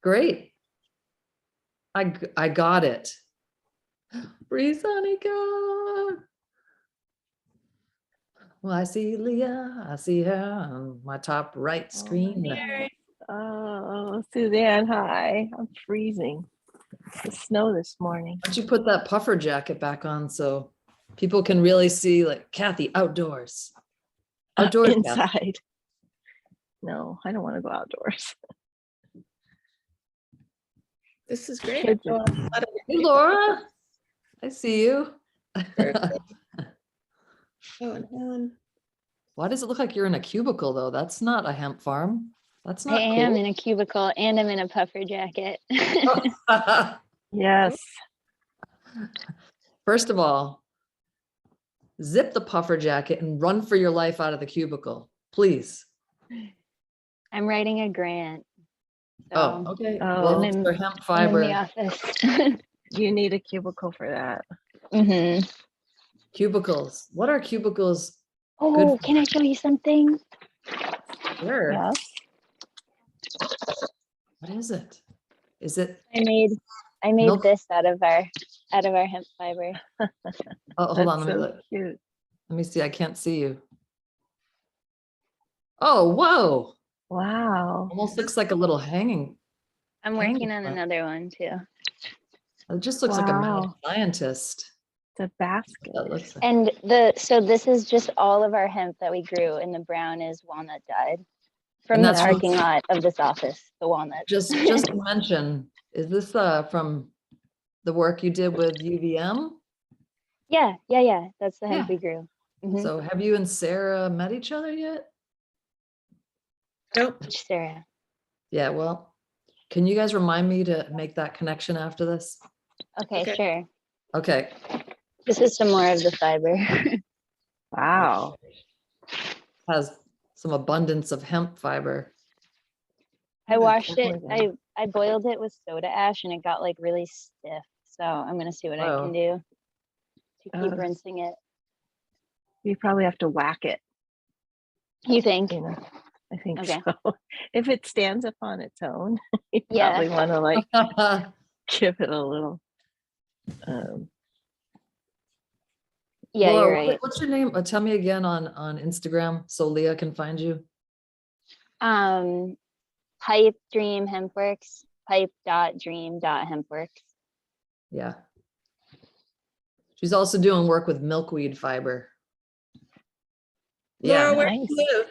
Great. I got it. Breeze Anika. Well, I see Leah. I see her on my top right screen. Oh, Suzanne, hi. I'm freezing. The snow this morning. Why don't you put that puffer jacket back on so people can really see, like, Kathy outdoors. Outdoors, Kathy. Inside. No, I don't want to go outdoors. This is great. Kids Hey, Laura. I see you. Oh, and Helen. Why does it look like you're in a cubicle, though? That's not a hemp farm. That's not I am cool. in a cubicle and I'm in a puffer jacket. Yes. First of all, zip the puffer jacket and run for your life out of the cubicle, please. I'm writing a grant. Oh, So okay. Oh. Well, I'm in- for hemp I'm in the fiber, office. You need a cubicle for that. hmm cubicles. What are cubicles? Oh, for? can I show you something? Sure. Yes. What is it? Is it? I made Milk? this out of our hemp fiber. Oh, hold on. That's Let me so look. cute. Let me see. I can't see you. Oh, whoa. Wow. Almost looks like a little hanging. I'm Hang working on on. another one too. It just looks like a mad Wow. scientist. It's a basket. That looks like. And so this is just all of our hemp that we grew, and the brown is walnut dyed from And the that's from- parking lot of this office. The walnut. Just to mention, is this from the work you did with UVM? Yeah. That's the hemp Yeah. we grew. Mhm. So have you and Sarah met each other yet? Nope. Sarah. Yeah, well, can you guys remind me to make that connection after this? Okay, Okay. sure. Okay. This is some more of the fiber. Wow. Has some abundance of hemp fiber. I washed it. definitely I boiled it with soda ash and it got like really stiff. So I'm gonna see what I Wow. can do to keep Oh. rinsing it. You probably have to whack it, You think? you know. I think Okay. so. If it stands up on its own, you Yeah. probably want to like give it a little Yeah, Laura, you're right. what's your name? Tell me again on Instagram so Leah can find you. Pipe Dream Hempworks. Pipe.dream.hempworks. Yeah. She's also doing work with milkweed fiber. Laura, Yeah. where do Nice. you live?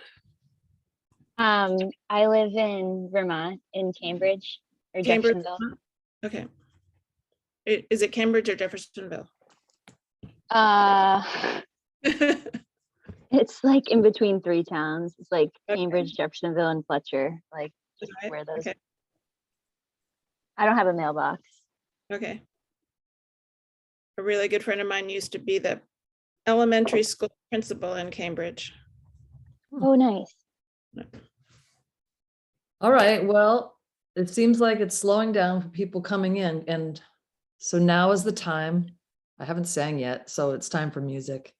I live in Vermont, in Cambridge or Cambridge. Jeffersonville. Okay. Is it Cambridge or Jeffersonville? It's like in between three towns. It's like Okay. Cambridge, Jeffersonville, and Fletcher. Like just Right, where those. okay. I don't have a mailbox. Okay. A really good friend of mine used to be the elementary school principal in Cambridge. Oh, nice. All right. Well, it seems like it's slowing down for people coming in. And so now is the time. I haven't sang yet, so it's time for music.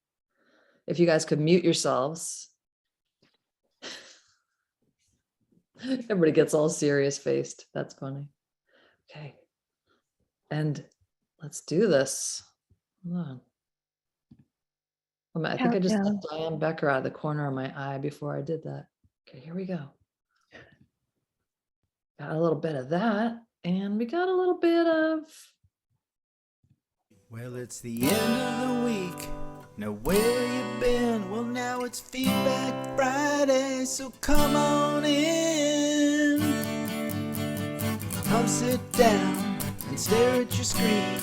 If you guys could mute yourselves. Everybody gets all serious faced. That's funny. Okay. And let's do this. Hold on. I think I just Countdown. saw Diane Becker out of the corner of my eye before I did that. Okay, here we go. Got a little bit of that, and we got a little bit of. Well, it's the end of the week. Now where you been? Well, now it's Feedback Friday, so come on in. Come sit down and stare at your screen.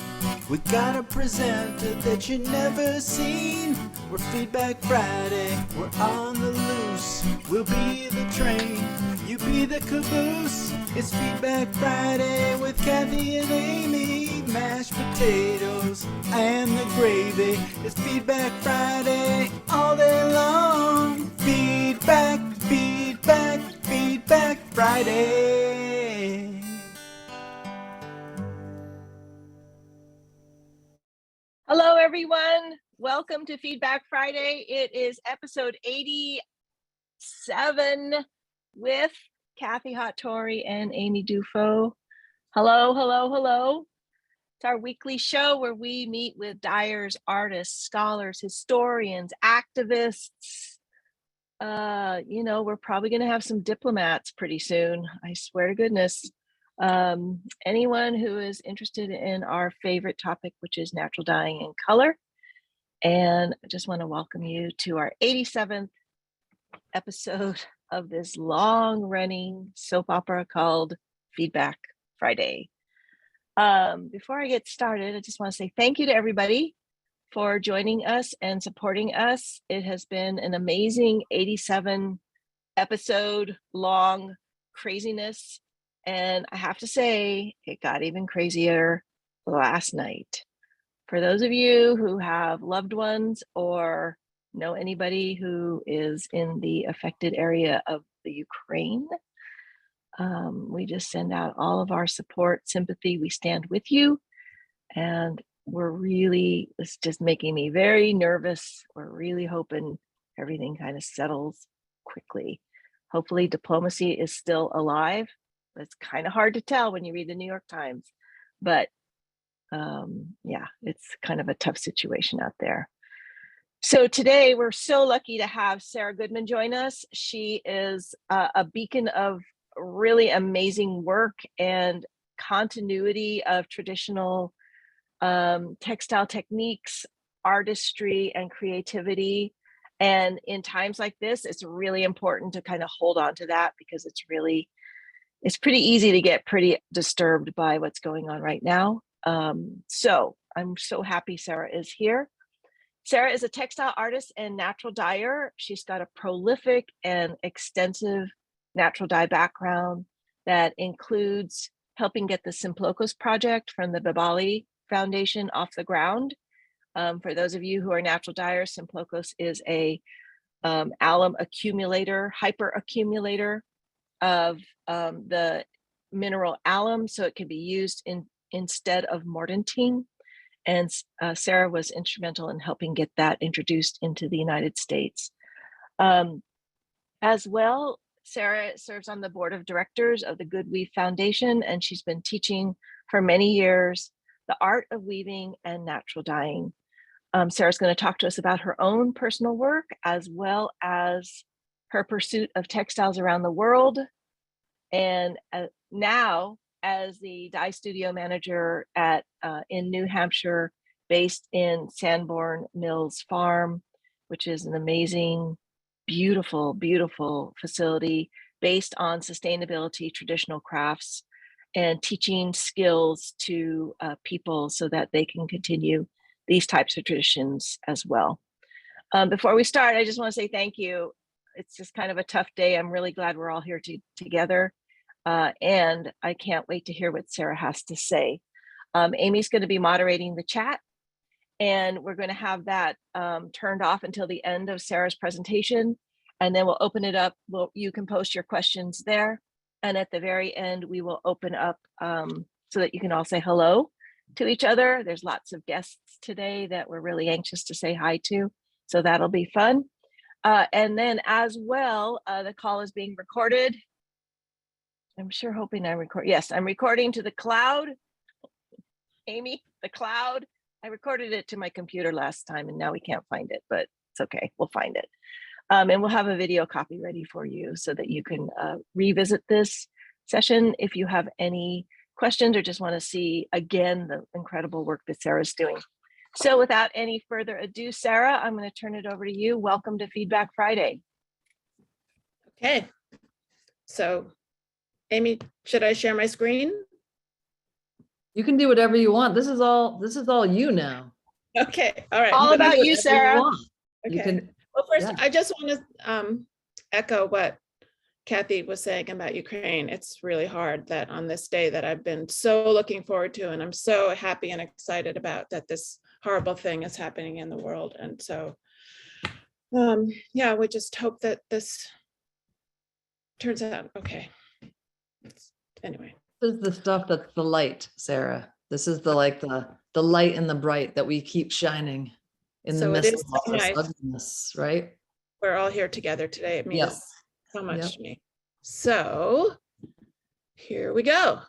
We got a presenter that you never seen. We're Feedback Friday, we're on the loose. We'll be the train, you be the caboose. It's Feedback Friday with Kathy and Amy. Mashed potatoes and the gravy. It's Feedback Friday all day long. Feedback, feedback, Feedback Friday. Hello, everyone. Welcome to Feedback Friday. It is episode 87 with Kathy Hattori and Amy Dufo. Hello, hello, hello. It's our weekly show where we meet with dyers, artists, scholars, historians, activists. We're probably going to have some diplomats pretty soon. I swear to goodness. Anyone who is interested in our favorite topic, which is natural dyeing and color. And I just want to welcome you to our 87th episode of this long running soap opera called Feedback Friday. Before I get started, I just want to say thank you to everybody for joining us and supporting us. It has been an amazing 87 episode long craziness. And I have to say, it got even crazier last night. For those of you who have loved ones or know anybody who is in the affected area of the Ukraine, we just send out all of our support, sympathy. We stand with you. And it's just making me very nervous. We're really hoping everything kind of settles quickly. Hopefully diplomacy is still alive. It's kind of hard to tell when you read the New York Times, but it's kind of a tough situation out there. So today we're so lucky to have Sara Goodman join us. She is a beacon of really amazing work and continuity of traditional textile techniques, artistry, and creativity. And in times like this, it's really important to kind of hold on to that because it's pretty easy to get pretty disturbed by what's going on right now. So I'm so happy Sara is here. Sara is a textile artist and natural dyer. She's got a prolific and extensive natural dye background that includes helping get the Symplocos Project from the Goodweave Foundation off the ground. For those of you who are natural dyers, Symplocos is a alum accumulator, hyper accumulator of the mineral alum, so it can be used instead of mortantine. And Sara was instrumental in helping get that introduced into the United States. As well, Sara serves on the board of directors of the Goodweave Foundation, and she's been teaching for many years the art of weaving and natural dyeing. Sara's going to talk to us about her own personal work, as well as her pursuit of textiles around the world. And now, as the dye studio manager in New Hampshire, based in Sanborn Mills Farm, which is an amazing, beautiful, beautiful facility based on sustainability, traditional crafts, and teaching skills to people so that they can continue these types of traditions as well. Before we start, I just want to say thank you. It's just kind of a tough day. I'm really glad we're all here together. And I can't wait to hear what Sara has to say. Amy's going to be moderating the chat, and we're going to have that turned off until the end of Sara's presentation. And then we'll open it up. You can post your questions there. And at the very end, we will open up so that you can all say hello to each other. There's lots of guests today that we're really anxious to say hi to. So that'll be fun. And then as well, the call is being recorded. I'm sure hoping I record. Yes, I'm recording to the cloud. Amy, the cloud. I recorded it to my computer last time and now we can't find it, but it's okay. We'll find it. And we'll have a video copy ready for you so that you can revisit this session if you have any questions or just want to see again the incredible work that Sara's doing. So without any further ado, Sara, I'm going to turn it over to you. Welcome to Feedback Friday. Okay. So Amy, should I share my screen? You can do whatever you want. This is all you now. Okay. All right. All But about you, Whatever Sara. want. You Okay. can, Well, first, yeah. I just want to echo what Kathy was saying about Ukraine. It's really hard that on this day that I've been so looking forward to, and I'm so happy and excited about that this horrible thing is happening in the world. And so, yeah, we just hope that this turns out okay. Anyway. This is the stuff that's the light, Sara. This is the light and the bright that we keep shining in the So it midst is of all so this nice. ugliness, right? We're all here together today. It means Yep. so much Yep. to me. So here we go.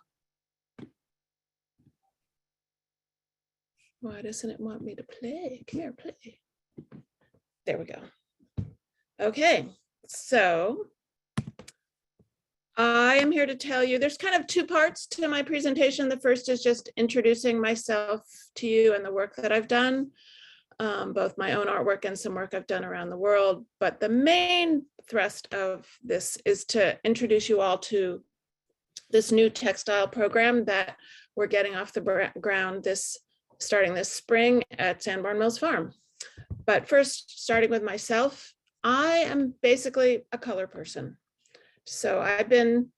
Why doesn't it want me to play? Come here, play. There we go. Okay, so I am here to tell you, there's kind of two parts to my presentation. The first is just introducing myself to you and the work that I've done, both my own artwork and some work I've done around the world. But the main thrust of this is to introduce you all to this new textile program that we're getting off the ground starting this spring at Sanborn Mills Farm. But first, starting with myself, I am basically a color person. So I've been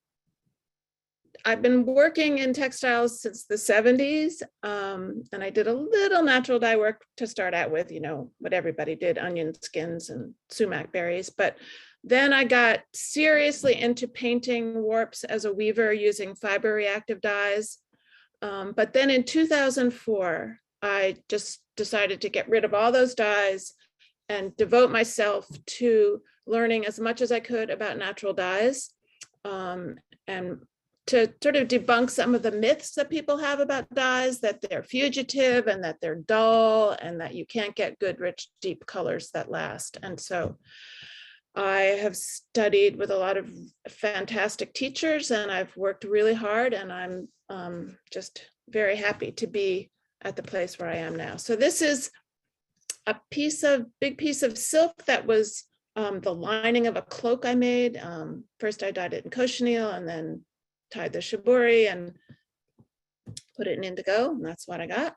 working in textiles since the 70s, and I did a little natural dye work to start out with, you know, what everybody did, onion skins and sumac berries. But then I got seriously into painting warps as a weaver using fiber reactive dyes. But then in 2004, I just decided to get rid of all those dyes and devote myself to learning as much as I could about natural dyes, and to sort of debunk some of the myths that people have about dyes, that they're fugitive and that they're dull and that you can't get good, rich, deep colors that last. And so I have studied with a lot of fantastic teachers, and I've worked really hard, and I'm just very happy to be at the place where I am now. So this is a big piece of silk that was the lining of a cloak I made. First I dyed it in cochineal and then tied the shibori and put it in indigo, and that's what I got.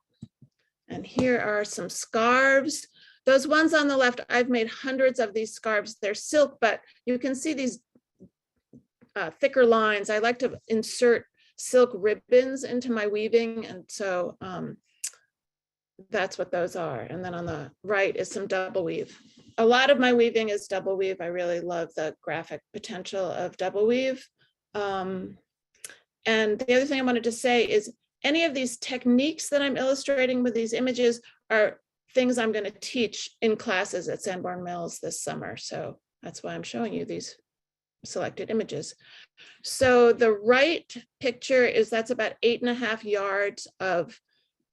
And here are some scarves. Those ones on the left, I've made hundreds of these scarves. They're silk, but you can see these thicker lines. I like to insert silk ribbons into my weaving, and so that's what those are. And then on the right is some double weave. A lot of my weaving is double weave. I really love the graphic potential of double weave. And the other thing I wanted to say is any of these techniques that I'm illustrating with these images are things I'm going to teach in classes at Sanborn Mills this summer. So that's why I'm showing you these selected images. So the right picture that's about 8.5 yards of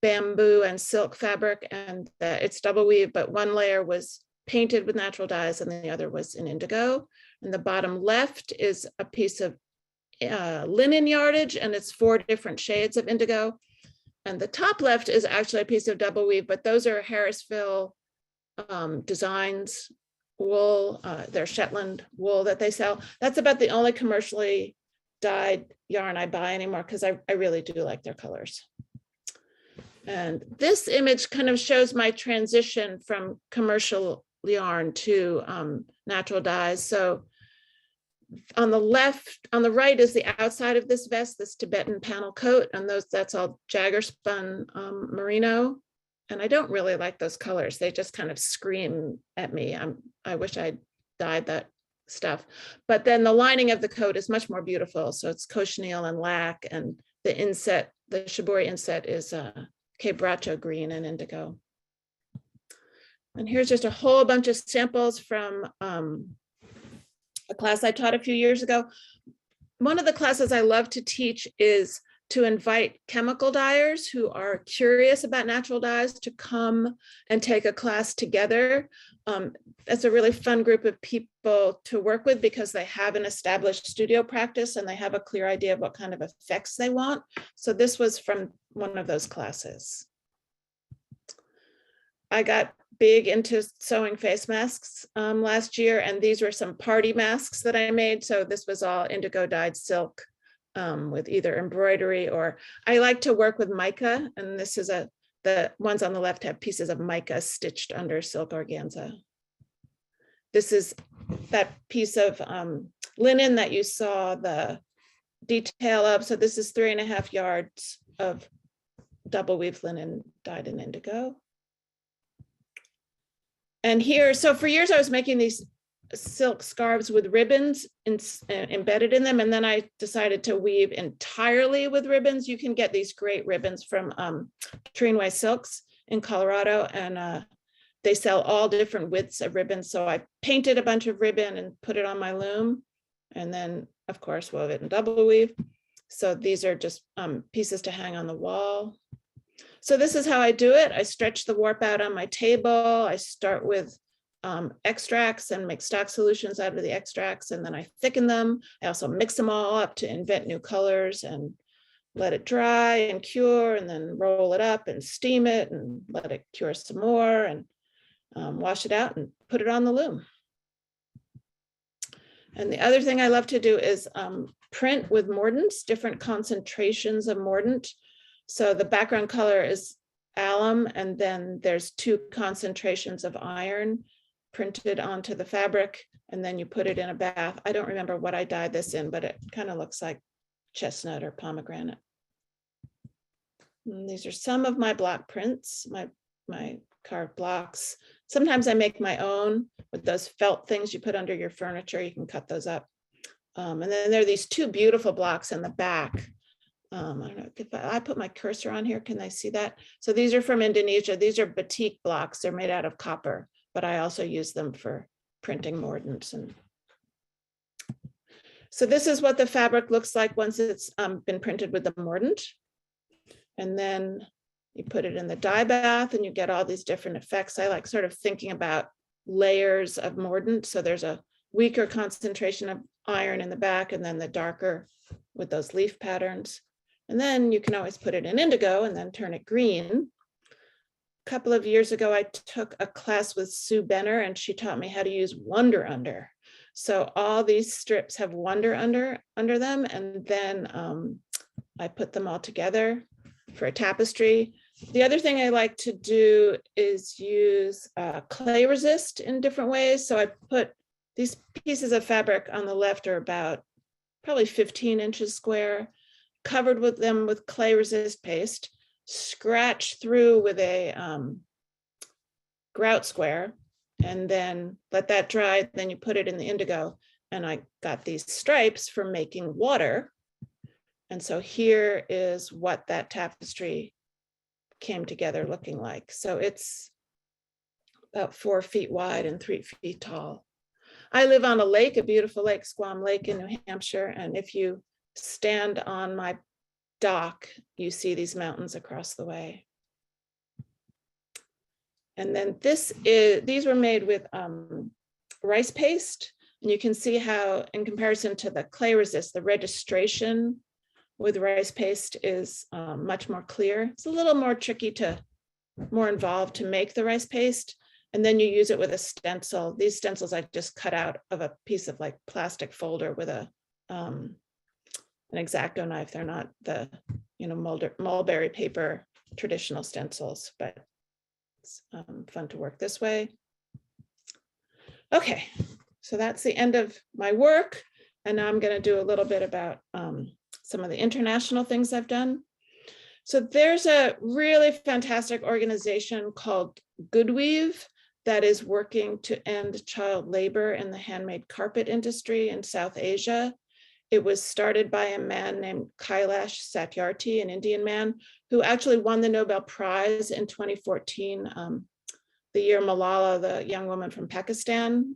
bamboo and silk fabric, and it's double weave, but one layer was painted with natural dyes and the other was in indigo. And the bottom left is a piece of linen yardage, and it's 4 different shades of indigo. And the top left is actually a piece of double weave, but those are Harrisville Designs wool, their Shetland wool that they sell. That's about the only commercially dyed yarn I buy anymore, because I really do like their colors. And this image kind of shows my transition from commercial yarn to natural dyes. So on the right is the outside of this vest, this Tibetan panel coat, and that's all Jagger spun merino. And I don't really like those colors. They just kind of scream at me. I wish I'd dyed that stuff. But then the lining of the coat is much more beautiful. So it's cochineal and lac, and the inset, the shibori inset is quebracho green and indigo. And here's just a whole bunch of samples from a class I taught a few years ago. One of the classes I love to teach is to invite chemical dyers who are curious about natural dyes to come and take a class together. That's a really fun group of people to work with because they have an established studio practice and they have a clear idea of what kind of effects they want. So this was from one of those classes. I got big into sewing face masks last year, and these were some party masks that I made. So this was all indigo dyed silk with either embroidery, or I like to work with mica, and this is the ones on the left have pieces of mica stitched under silk organza. This is that piece of linen that you saw the detail of. So this is 3.5 yards of double weave linen dyed in indigo. And here, so for years I was making these silk scarves with ribbons embedded in them, and then I decided to weave entirely with ribbons. You can get these great ribbons from Trinway Silks in Colorado, and they sell all different widths of ribbons. So I painted a bunch of ribbon and put it on my loom, and then of course wove it in double weave. So these are just pieces to hang on the wall. So this is how I do it. I stretch the warp out on my table. I start with extracts and make stock solutions out of the extracts, and then I thicken them. I also mix them all up to invent new colors and let it dry and cure, and then roll it up and steam it and let it cure some more, and wash it out and put it on the loom. And the other thing I love to do is print with mordants, different concentrations of mordant. So the background color is alum, and then there's 2 concentrations of iron printed onto the fabric, and then you put it in a bath. I don't remember what I dyed this in, but it kind of looks like chestnut or pomegranate. And these are some of my block prints, my carved blocks. Sometimes I make my own with those felt things you put under your furniture. You can cut those up. And then there are these 2 beautiful blocks in the back. I don't know if I put my cursor on here, can they see that? So these are from Indonesia. These are batik blocks. They're made out of copper, but I also use them for printing mordants. And so this is what the fabric looks like once it's been printed with the mordant. And then you put it in the dye bath and you get all these different effects. I like sort of thinking about layers of mordant. So there's a weaker concentration of iron in the back, and then the darker with those leaf patterns. And then you can always put it in indigo and then turn it green. A couple of years ago, I took a class with Sue Benner, and she taught me how to use Wonder Under. So all these strips have Wonder under them, and then I put them all together for a tapestry. The other thing I like to do is use clay resist in different ways. So I put these pieces of fabric on the left are about probably 15 inches square, covered with them with clay resist paste, scratch through with a grout square, and then let that dry. Then you put it in the indigo, and I got these stripes for making water. And so here is what that tapestry came together looking like. So it's about 4 feet wide and 3 feet tall. I live on a lake, a beautiful lake, Squam Lake in New Hampshire. And if you stand on my dock, you see these mountains across the way. And then these were made with rice paste. And you can see how, in comparison to the clay resist, the registration with rice paste is much more clear. It's a little more tricky more involved to make the rice paste. And then you use it with a stencil. These stencils I just cut out of a piece of like plastic folder with an X-Acto knife. They're not the, mulberry paper traditional stencils, but it's fun to work this way. Okay, so that's the end of my work. And now I'm going to do a little bit about some of the international things I've done. So there's a really fantastic organization called Goodweave that is working to end child labor in the handmade carpet industry in South Asia. It was started by a man named Kailash Satyarthi, an Indian man, who actually won the Nobel Prize in 2014, the year Malala, the young woman from Pakistan,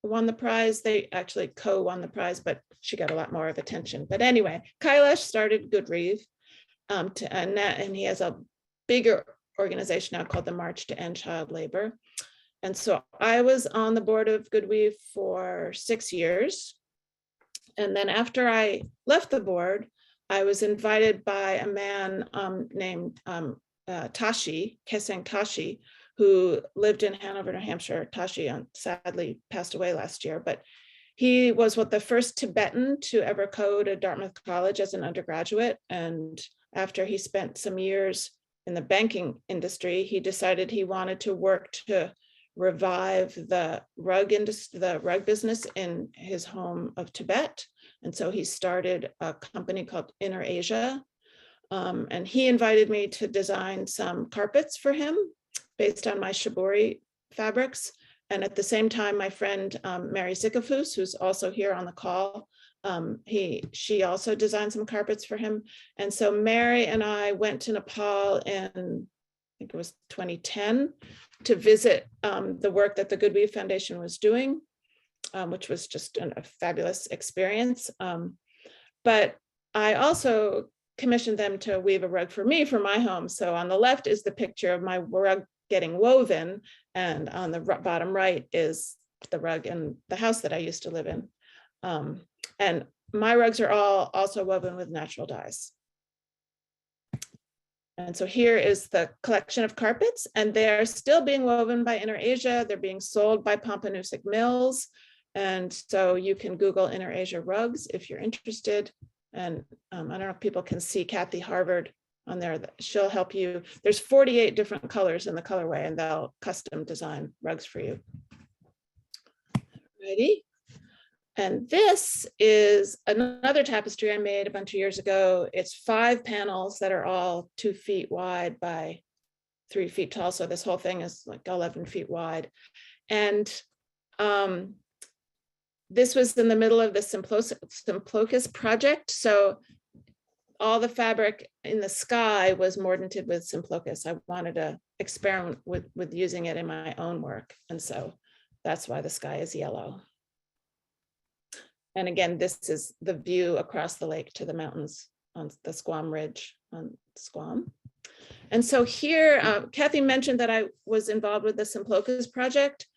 won the prize. They actually co-won the prize, but she got a lot more of attention. But anyway, Kailash started Goodweave, and he has a bigger organization now called the March to End Child Labor. And so I was on the board of Goodweave for 6 years. And then after I left the board, I was invited by a man named Tashi, Keseng Tashi, who lived in Hanover, New Hampshire. Tashi sadly passed away last year, but he was the first Tibetan to ever code at Dartmouth College as an undergraduate. And after he spent some years in the banking industry, he decided he wanted to work to revive the rug industry, the rug business in his home of Tibet. And so he started a company called Inner Asia. And he invited me to design some carpets for him based on my shibori fabrics. And at the same time, my friend Mary Zikafus, who's also here on the call, she also designed some carpets for him. And so Mary and I went to Nepal in, I think it was 2010, to visit the work that the Goodweave Foundation was doing. which was just a fabulous experience. But I also commissioned them to weave a rug for me for my home. So on the left is the picture of my rug getting woven, and on the bottom right is the rug in the house that I used to live in. And my rugs are all also woven with natural dyes. And so here is the collection of carpets, and they're still being woven by InterAsia. They're being sold by Pompanousic Mills. And so you can Google InterAsia rugs if you're interested. And I don't know if people can see Kathy Harvard on there. She'll help you. There's 48 different colors in the colorway, and they'll custom design rugs for you. Ready? And this is another tapestry I made a bunch of years ago. It's 5 panels that are all 2 feet wide by 3 feet tall. So this whole thing is like 11 feet wide. And this was in the middle of the Symplocos Project. So all the fabric in the sky was mordanted with Symplocos. I wanted to experiment with using it in my own work. And so that's why the sky is yellow. And again, this is the view across the lake to the mountains on the Squam Ridge on Squam. And so here, Kathy mentioned that I was involved with the Symplocos Project.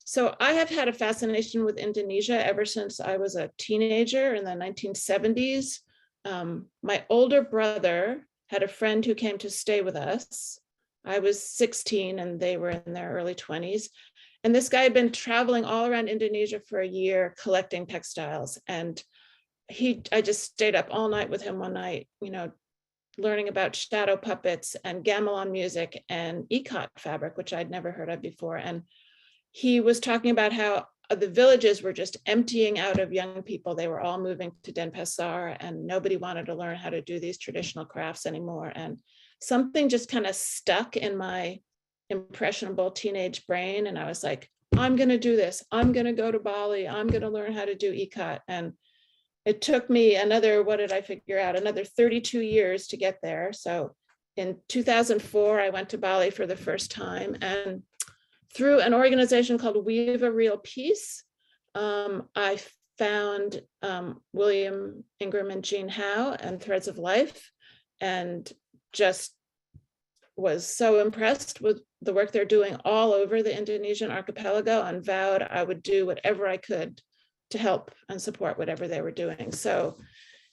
So I have had a fascination with Indonesia ever since I was a teenager in the 1970s. My older brother had a friend who came to stay with us. I was 16 and they were in their early 20s. And this guy had been traveling all around Indonesia for a year collecting textiles. And I just stayed up all night with him one night, you know, learning about shadow puppets and gamelan music and ikat fabric, which I'd never heard of before. And he was talking about how the villages were just emptying out of young people. They were all moving to Denpasar and nobody wanted to learn how to do these traditional crafts anymore. And something just kind of stuck in my impressionable teenage brain. And I was like, I'm going to do this. I'm going to go to Bali. I'm going to learn how to do ikat. And it took me another, what did I figure out? Another 32 years to get there. So in 2004, I went to Bali for the first time. And through an organization called Weave a Real Peace, I found William Ingram and Jean Howe and Threads of Life, and just was so impressed with the work they're doing all over the Indonesian archipelago, and vowed I would do whatever I could to help and support whatever they were doing. So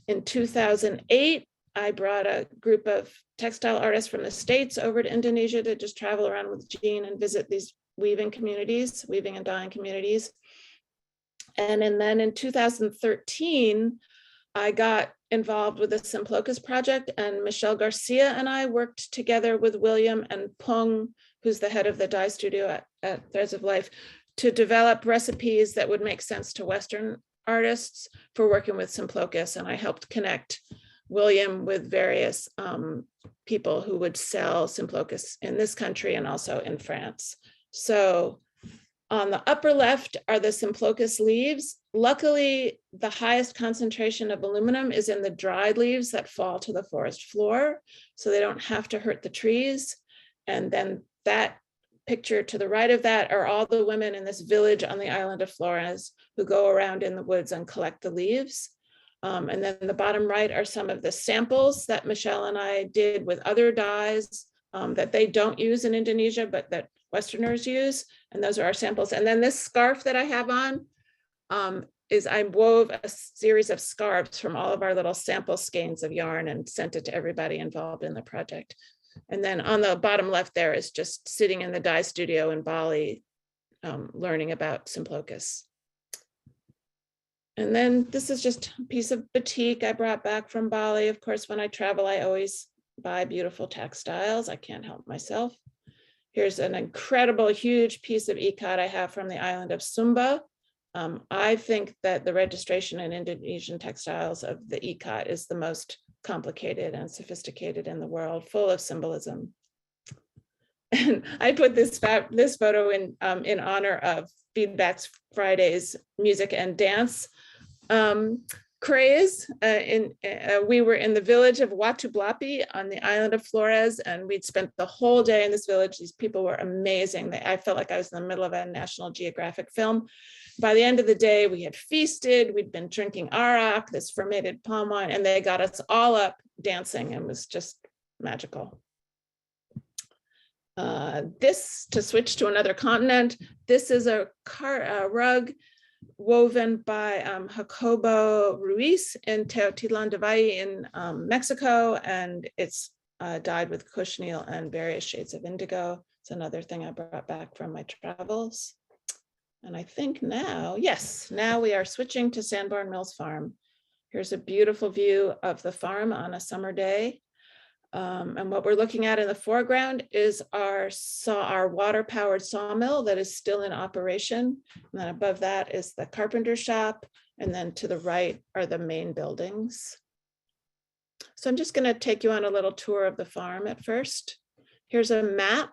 in 2008, I brought a group of textile artists from the States over to Indonesia to just travel around with Jean and visit these weaving communities, weaving and dyeing communities. And then in 2013, I got involved with the Symplocos Project, and Michelle Garcia and I worked together with William and Pung, who's the head of the dye studio at Threads of Life, to develop recipes that would make sense to Western artists for working with Symplocos. And I helped connect William with various people who would sell Symplocos in this country and also in France. So on the upper left are the Symplocos leaves. Luckily, the highest concentration of aluminum is in the dried leaves that fall to the forest floor, so they don't have to hurt the trees. And then that picture to the right of that are all the women in this village on the island of Flores who go around in the woods and collect the leaves. And then the bottom right are some of the samples that Michelle and I did with other dyes that they don't use in Indonesia, but that Westerners use. And those are our samples. And then this scarf that I have on is I wove a series of scarves from all of our little sample skeins of yarn and sent it to everybody involved in the project. And then on the bottom left there is just sitting in the dye studio in Bali, learning about Symplocos. And then this is just a piece of batik I brought back from Bali. Of course, when I travel, I always buy beautiful textiles. I can't help myself. Here's an incredible, huge piece of ikat I have from the island of Sumba. I think that the registration in Indonesian textiles of the ikat is the most complicated and sophisticated in the world, full of symbolism. And I put this photo in honor of Feedbacks Friday's music and dance craze. We were in the village of Watublapi on the island of Flores, and we'd spent the whole day in this village. These people were amazing. I felt like I was in the middle of a National Geographic film. By the end of the day, we had feasted. We'd been drinking arak, this fermented palm wine, and they got us all up dancing, and it was just magical. This, to switch to another continent, this is a rug woven by Jacobo Ruiz in Teotitlán de Valle in Mexico, and it's dyed with cochineal and various shades of indigo. It's another thing I brought back from my travels. And I think now, yes, now we are switching to Sanborn Mills Farm. Here's a beautiful view of the farm on a summer day. And what we're looking at in the foreground is our water-powered sawmill that is still in operation. And then above that is the carpenter shop. And then to the right are the main buildings. So I'm just going to take you on a little tour of the farm at first. Here's a map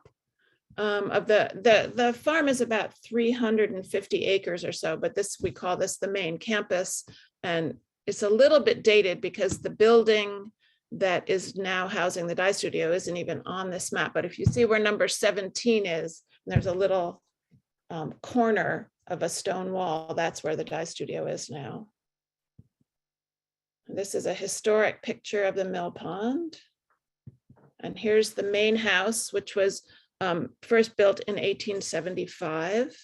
of the farm is about 350 acres or so, but we call this the main campus. And it's a little bit dated because the building that is now housing the dye studio isn't even on this map. But if you see where number 17 is, there's a little corner of a stone wall. That's where the dye studio is now. And this is a historic picture of the mill pond. And here's the main house, which was first built in 1875.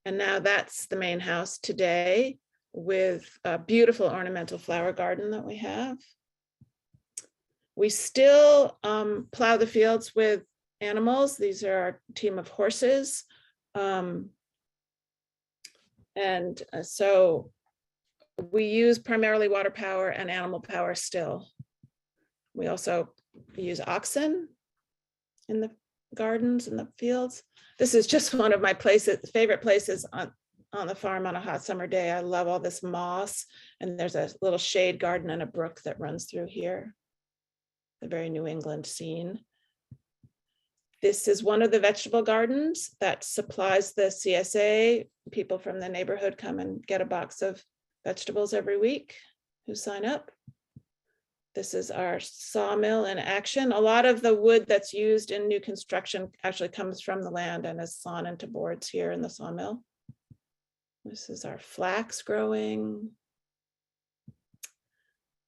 And now that's the main house today, with a beautiful ornamental flower garden that we have. We still plow the fields with animals. These are our team of horses. So we use primarily water power and animal power still. We also use oxen in the gardens and the fields. This is just one of my favorite places on the farm on a hot summer day. I love all this moss, and there's a little shade garden and a brook that runs through here. A very New England scene. This is one of the vegetable gardens that supplies the CSA. People from the neighborhood come and get a box of vegetables every week who sign up. This is our sawmill in action. A lot of the wood that's used in new construction actually comes from the land and is sawn into boards here in the sawmill. This is our flax growing.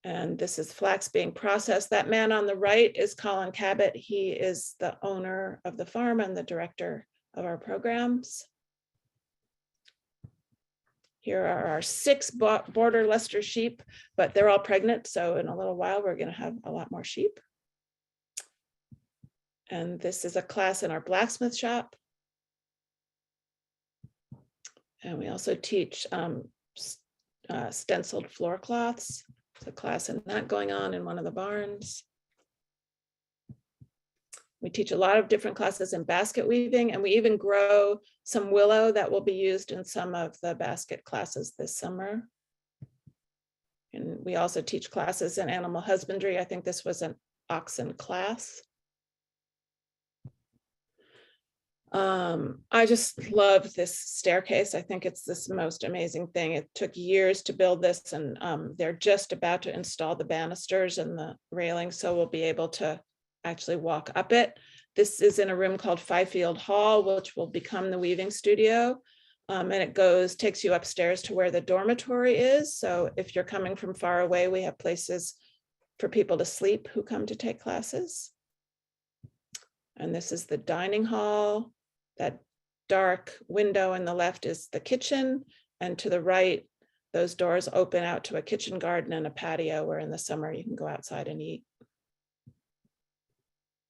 And this is flax being processed. That man on the right is Colin Cabot. He is the owner of the farm and the director of our programs. Here are our 6 border Leicester sheep, but they're all pregnant. So in a little while, we're going to have a lot more sheep. And this is a class in our blacksmith shop. And we also teach stenciled floor cloths. There's a class in that going on in one of the barns. We teach a lot of different classes in basket weaving, and we even grow some willow that will be used in some of the basket classes this summer. And we also teach classes in animal husbandry. I think this was an oxen class. I just love this staircase. I think it's this most amazing thing. It took years to build this, and they're just about to install the banisters and the railing, so we'll be able to actually walk up it. This is in a room called Fifield Hall, which will become the weaving studio. And it takes you upstairs to where the dormitory is. So if you're coming from far away, we have places for people to sleep who come to take classes. And this is the dining hall. That dark window on the left is the kitchen, and to the right, those doors open out to a kitchen garden and a patio where in the summer you can go outside and eat.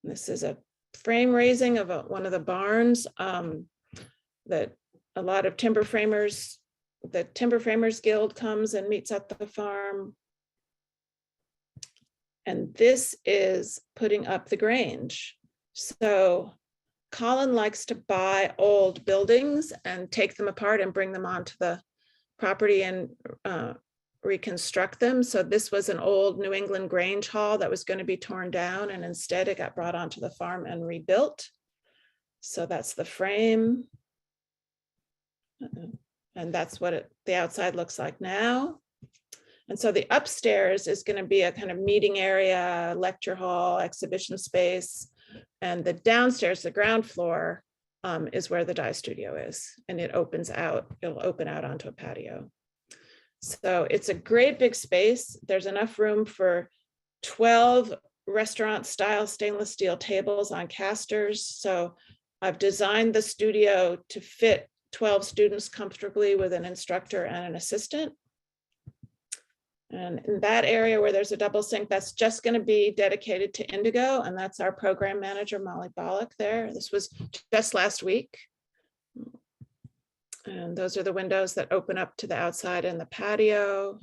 And this is a frame raising of one of the barns that a lot of timber framers, the Timber Framers Guild comes and meets at the farm. And this is putting up the Grange. So Colin likes to buy old buildings and take them apart and bring them onto the property and reconstruct them. So this was an old New England Grange hall that was going to be torn down, and instead it got brought onto the farm and rebuilt. So that's the frame. And that's what the outside looks like now. And so the upstairs is going to be a kind of meeting area, lecture hall, exhibition space. And the downstairs, the ground floor, is where the dye studio is. And it opens out, it'll open out onto a patio. So it's a great big space. There's enough room for 12 restaurant style stainless steel tables on casters. So I've designed the studio to fit 12 students comfortably with an instructor and an assistant. And in that area where there's a double sink, that's just going to be dedicated to indigo. And that's our program manager, Molly Bollock there. This was just last week. And those are the windows that open up to the outside and the patio.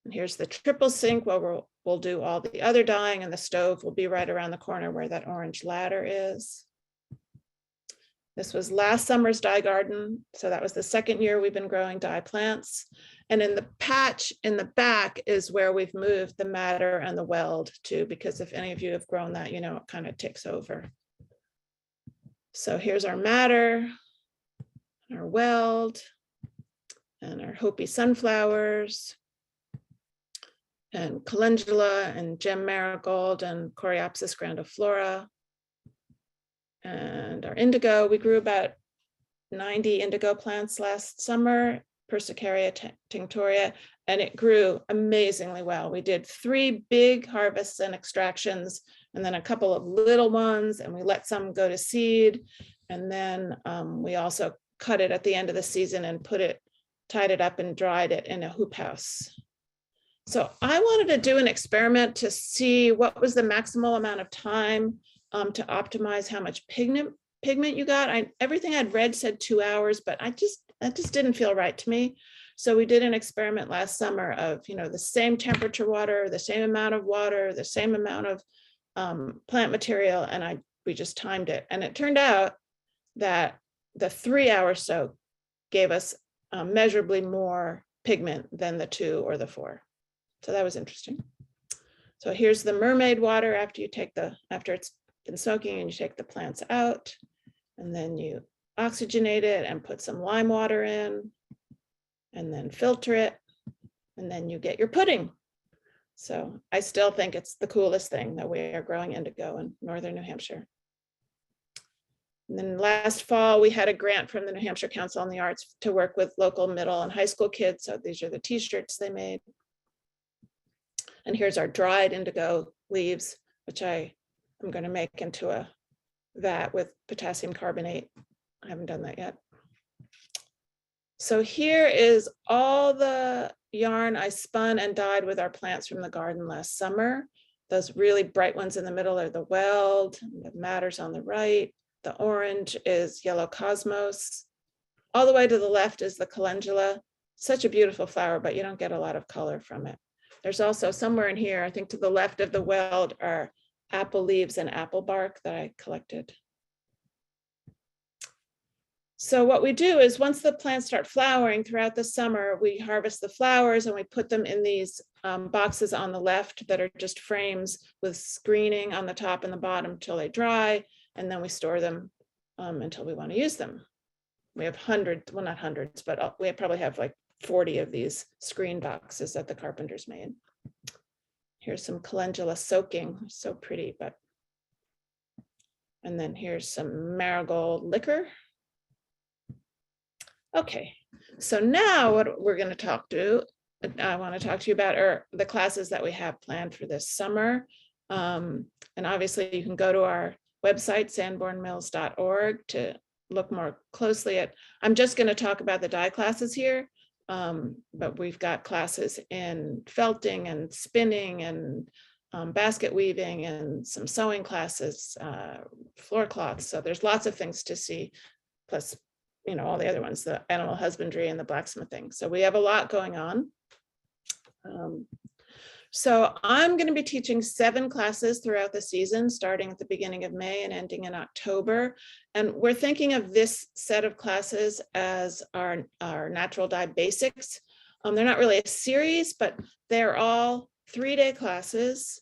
And here's the triple sink where we'll do all the other dyeing, and the stove will be right around the corner where that orange ladder is. This was last summer's dye garden. So that was the second year we've been growing dye plants. And in the patch in the back is where we've moved the madder and the weld to, because if any of you have grown that, you know, it kind of takes over. So here's our madder, our weld, and our Hopi sunflowers, and calendula, and gem marigold, and Coreopsis grandiflora. And our indigo, we grew about 90 indigo plants last summer, Persicaria tinctoria, and it grew amazingly well. We did 3 big harvests and extractions, and then a couple of little ones, and we let some go to seed. And then we also cut it at the end of the season and tied it up and dried it in a hoop house. So I wanted to do an experiment to see what was the maximal amount of time to optimize how much pigment you got. Everything I'd read said 2 hours, but that just didn't feel right to me. So we did an experiment last summer of, you know, the same temperature water, the same amount of water, the same amount of plant material, and we just timed it. And it turned out that the 3-hour soak gave us measurably more pigment than the 2 or the 4. So that was interesting. So here's the mermaid water after it's been soaking, and you take the plants out, and then you oxygenate it and put some lime water in, and then filter it, and then you get your pudding. So I still think it's the coolest thing that we are growing indigo in Northern New Hampshire. And then last fall, we had a grant from the New Hampshire Council on the Arts to work with local middle and high school kids. So these are the t-shirts they made. And here's our dried indigo leaves, which I'm going to make into a vat with potassium carbonate. I haven't done that yet. So here is all the yarn I spun and dyed with our plants from the garden last summer. Those really bright ones in the middle are the weld, the matters on the right. The orange is yellow cosmos. All the way to the left is the calendula. Such a beautiful flower, but you don't get a lot of color from it. There's also somewhere in here, I think to the left of the weld, are apple leaves and apple bark that I collected. So what we do is once the plants start flowering throughout the summer, we harvest the flowers and we put them in these boxes on the left that are just frames with screening on the top and the bottom till they dry. And then we store them until we want to use them. We have hundreds, well, not hundreds, but we probably have like 40 of these screen boxes that the carpenters made. Here's some calendula soaking, so pretty, but. And then here's some marigold liquor. Okay, so now what we're going to I want to talk to you about are the classes that we have planned for this summer. And obviously you can go to our website, sanbornmills.org, to look more closely at, I'm just going to talk about the dye classes here, but we've got classes in felting and spinning and basket weaving and some sewing classes, floor cloths. So there's lots of things to see, plus, you know, all the other ones, the animal husbandry and the blacksmithing. So we have a lot going on. So I'm going to be teaching 7 classes throughout the season, starting at the beginning of May and ending in October. And we're thinking of this set of classes as our natural dye basics. They're not really a series, but they're all 3-day classes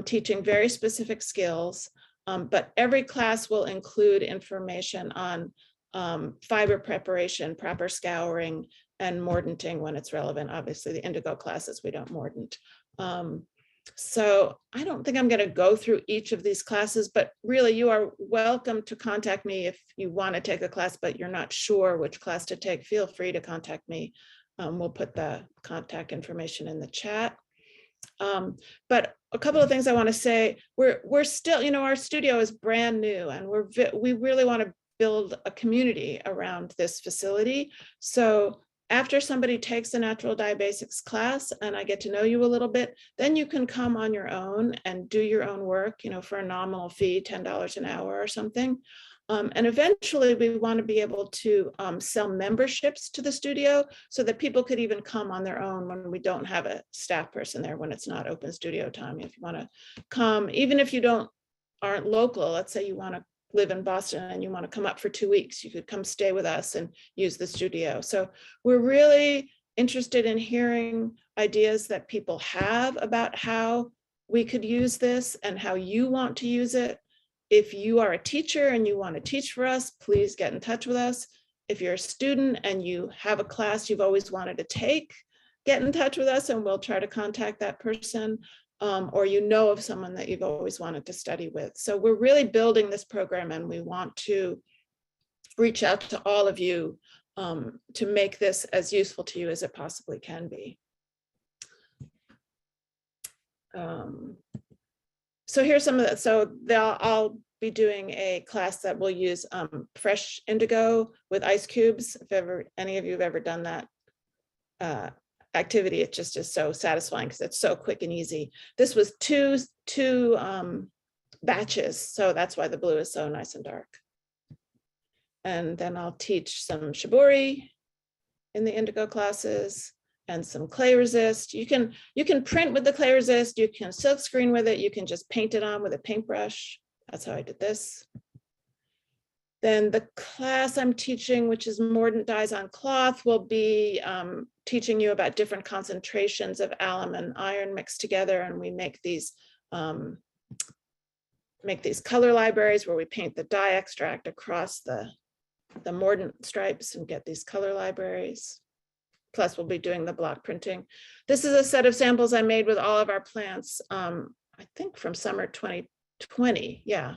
teaching very specific skills. But every class will include information on fiber preparation, proper scouring, and mordanting when it's relevant. Obviously, the indigo classes, we don't mordant. So I don't think I'm going to go through each of these classes, but really you are welcome to contact me if you want to take a class, but you're not sure which class to take. Feel free to contact me. We'll put the contact information in the chat. But a couple of things I want to say, we're still, you know, our studio is brand new, and we really want to build a community around this facility. So after somebody takes a natural dye basics class and I get to know you a little bit, then you can come on your own and do your own work, you know, for a nominal fee, $10 an hour or something. And eventually we want to be able to sell memberships to the studio so that people could even come on their own when we don't have a staff person there, when it's not open studio time. If you want to come, even if you aren't local, let's say you want to live in Boston and you want to come up for 2 weeks, you could come stay with us and use the studio. So we're really interested in hearing ideas that people have about how we could use this and how you want to use it. If you are a teacher and you want to teach for us, please get in touch with us. If you're a student and you have a class you've always wanted to take, get in touch with us and we'll try to contact that person. Or you know of someone that you've always wanted to study with. So we're really building this program and we want to reach out to all of you to make this as useful to you as it possibly can be. So here's some of that. So I'll be doing a class that will use fresh indigo with ice cubes. If any of you have ever done that activity, it just is so satisfying because it's so quick and easy. This was two batches, so that's why the blue is so nice and dark. And then I'll teach some shibori in the indigo classes and some clay resist. You can print with the clay resist, you can silk screen with it, you can just paint it on with a paintbrush. That's how I did this. Then the class I'm teaching, which is mordant dyes on cloth, will be teaching you about different concentrations of alum and iron mixed together. And we make these color libraries where we paint the dye extract across the mordant stripes and get these color libraries. Plus we'll be doing the block printing. This is a set of samples I made with all of our plants, I think from summer 2020, yeah.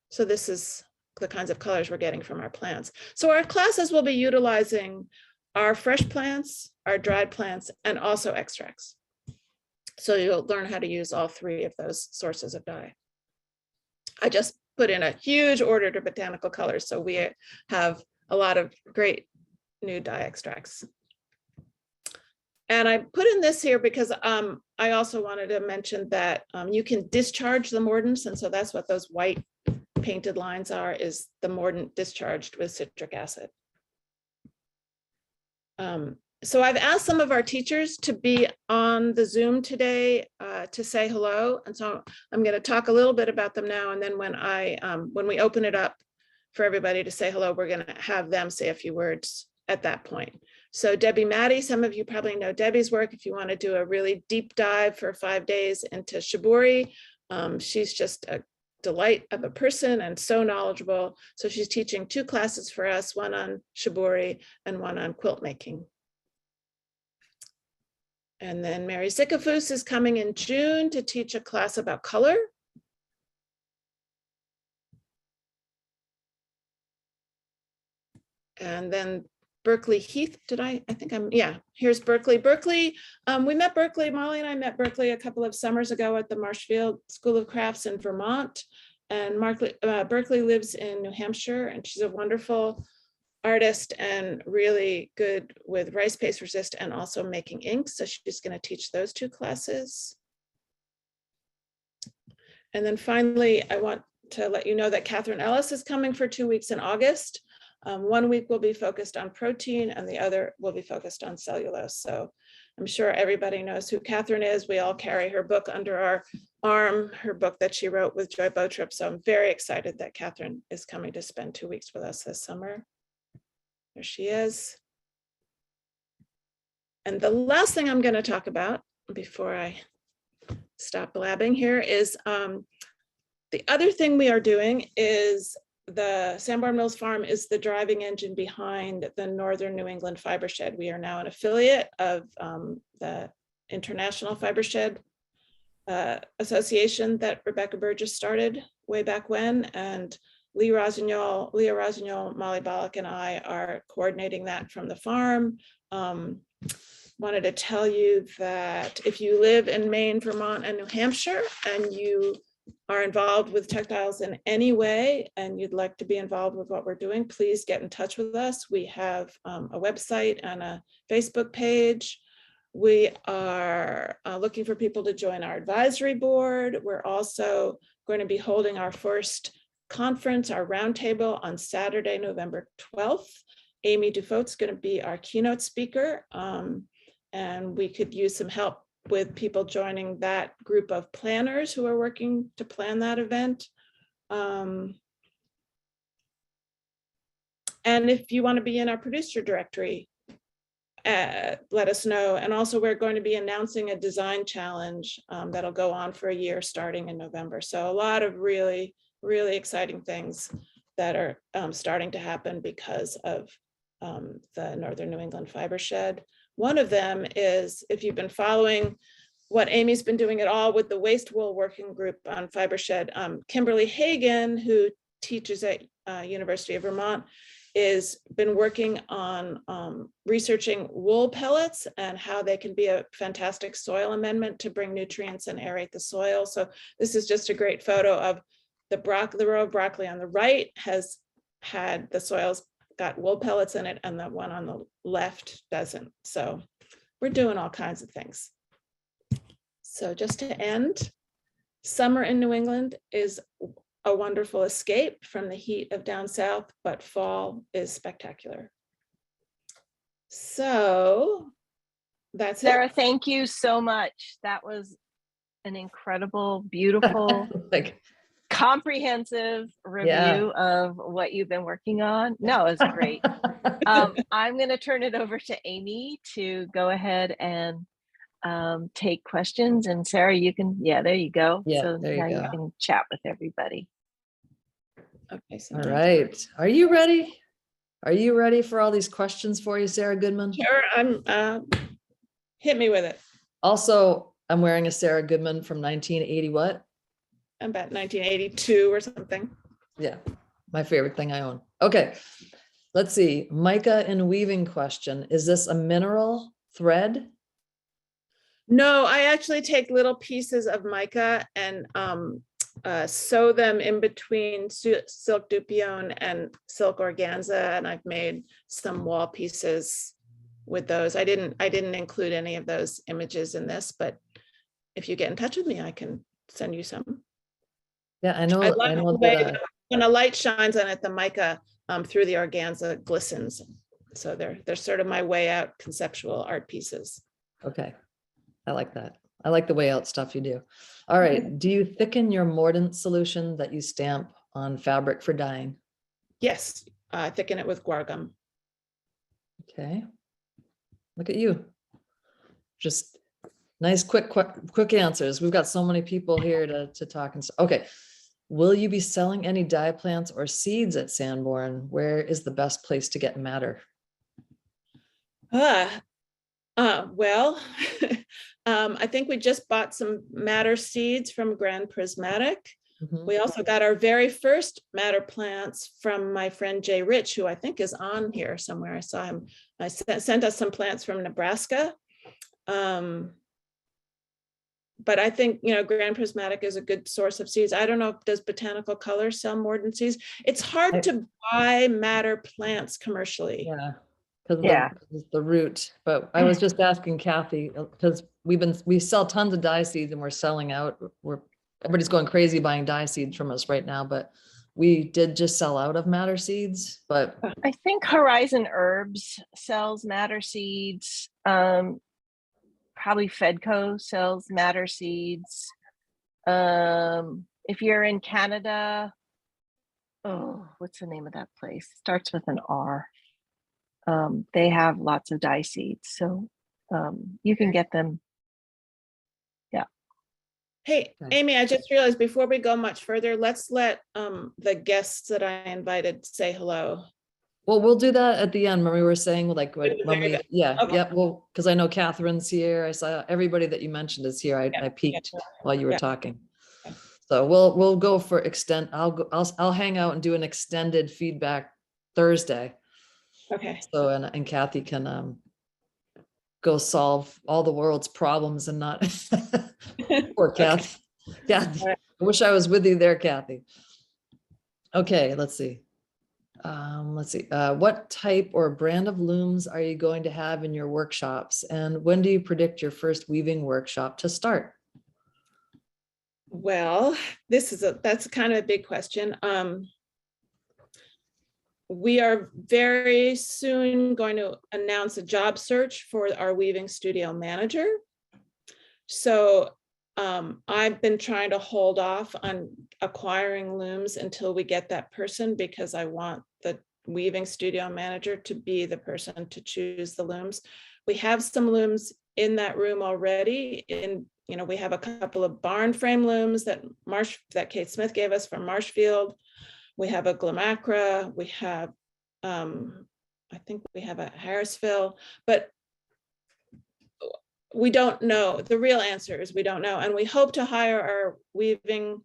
So this is the kinds of colors we're getting from our plants. So our classes will be utilizing our fresh plants, our dried plants, and also extracts. So you'll learn how to use all three of those sources of dye. I just put in a huge order to botanical colors, so we have a lot of great new dye extracts. And I put in this here because I also wanted to mention that you can discharge the mordants, and so that's what those white painted lines are, is the mordant discharged with citric acid. So I've asked some of our teachers to be on the Zoom today to say hello. And so I'm going to talk a little bit about them now. And then when we open it up for everybody to say hello, we're going to have them say a few words at that point. So Debbie Maddie, some of you probably know Debbie's work. If you want to do a really deep dive for 5 days into shibori, she's just a delight of a person and so knowledgeable. So she's teaching 2 classes for us, one on shibori and one on quilt making. And then Mary Zikafus is coming in June to teach a class about color. And then Berkeley Heath, here's Berkeley. Berkeley, we met Berkeley, Molly and I met Berkeley a couple of summers ago at the Marshfield School of Crafts in Vermont. And Berkeley lives in New Hampshire, and she's a wonderful artist and really good with rice paste resist and also making ink. So she's going to teach those 2 classes. And then finally, I want to let you know that Catherine Ellis is coming for 2 weeks in August. 1 week will be focused on protein and the other will be focused on cellulose. So I'm sure everybody knows who Catherine is. We all carry her book under our arm, her book that she wrote with Joy Botrop. So I'm very excited that Catherine is coming to spend 2 weeks with us this summer. There she is. And the last thing I'm going to talk about before I stop blabbing here is the other thing we are doing is the Sanborn Mills Farm is the driving engine behind the Northern New England Fibershed. We are now an affiliate of the International Fibershed Association that Rebecca Burgess started way back when, and Leah Rossignol, Molly Bollock, and I are coordinating that from the farm. Wanted to tell you that if you live in Maine, Vermont, and New Hampshire, and you are involved with textiles in any way, and you'd like to be involved with what we're doing, please get in touch with us. We have a website and a Facebook page. We are looking for people to join our advisory board. We're also going to be holding our first conference, our roundtable, on Saturday, November 12th. Amy Dufault's going to be our keynote speaker, and we could use some help with people joining that group of planners who are working to plan that event. And if you want to be in our producer directory, let us know. And also, we're going to be announcing a design challenge that'll go on for a year starting in November. So a lot of really, really exciting things that are starting to happen because of the Northern New England Fibershed. One of them is, if you've been following what Amy's been doing at all with the Waste Wool Working Group on Fibershed, Kimberly Hagan, who teaches at University of Vermont, is been working on researching wool pellets and how they can be a fantastic soil amendment to bring nutrients and aerate the soil. So this is just a great photo of the row of broccoli on the right has had the soils got wool pellets in it, and the one on the left doesn't. So we're doing all kinds of things. So just to end, summer in New England is a wonderful escape from the heat of down south, but fall is spectacular. So that's Sarah, it. thank you so much. That was an incredible, beautiful, Like, comprehensive review of what you've been working on. No, it's great. I'm going to turn it over to Amy to go ahead and take questions. And Sarah, you can, there you go. Yeah, so there you now go. you can chat with everybody. Okay, so All right. Are you ready? Are you ready for all these questions for you, Sara Goodman? sure, I'm hit me with it. Also, I'm wearing a Sara Goodman from 1980 what? About 1982 or something. Yeah, my favorite thing I own. Okay, let's see. Mica and weaving question. Is this a mineral thread? No, I actually take little pieces of mica and sew them in between silk dupion and silk organza, and I've made some wall pieces with those. I didn't include any of those images in this, but if you get in touch with me, I can send you some. Yeah, I know the way that. when a light shines on it, the mica through the organza glistens. So they're sort of my way out conceptual art pieces. Okay, I like that. I like the way out stuff you do. All right, do you thicken your mordant solution that you stamp on fabric for dyeing? Yes, thicken it with guar gum. Okay, look at you. Just nice, quick answers. We've got so many people here to talk and stuff. Okay, will you be selling any dye plants or seeds at Sanborn? Where is the best place to get matter? Well, I think we just bought some madder seeds from Grand Prismatic. Mhm. We also got our very first madder plants from my friend Jay Rich, who I think is on here somewhere. I saw him. I sent us some plants from Nebraska. But I think, Grand Prismatic is a good source of seeds. I don't know, does Botanical Colors sell mordant seeds? It's hard to buy madder plants commercially. Yeah, because the root. But I was just asking Kathy, because we sell tons of dye seeds and we're selling out. Everybody's going crazy buying dye seeds from us right now, but we did just sell out of madder seeds. But I think Horizon Herbs sells madder seeds. Probably Fedco sells madder seeds. If you're in Canada, what's the name of that place? Starts with an R. They have lots of dye seeds, so you can get them. Yeah. Hey, Okay. Amy, I just realized before we go much further, let's let the guests that I invited say hello. Well, we'll do that at the end when we were saying like when At the when very we, back. yeah, Okay. yeah, well, because I know Catherine's here. I saw everybody that you mentioned is here. Yeah, I peeked while you were yeah. talking. Okay. So we'll go for I'll hang out and do an extended feedback Thursday. Okay. So and Kathy can go solve all the world's problems and not poor Kathy. Kathy, All right. I wish I was with you there, Kathy. Okay, let's see. What type or brand of looms are you going to have in your workshops? And when do you predict your first weaving workshop to start? Well, that's kind of a big question. We are very soon going to announce a job search for our weaving studio manager. So I've been trying to hold off on acquiring looms until we get that person, because I want the weaving studio manager to be the person to choose the looms. We have some looms in that room already. We have a couple of barn frame looms that Kate Smith gave us from Marshfield. We have a Glamacra. We have, I think we have a Harrisville, but we don't know. The real answer is we don't know. And we hope to hire our weaving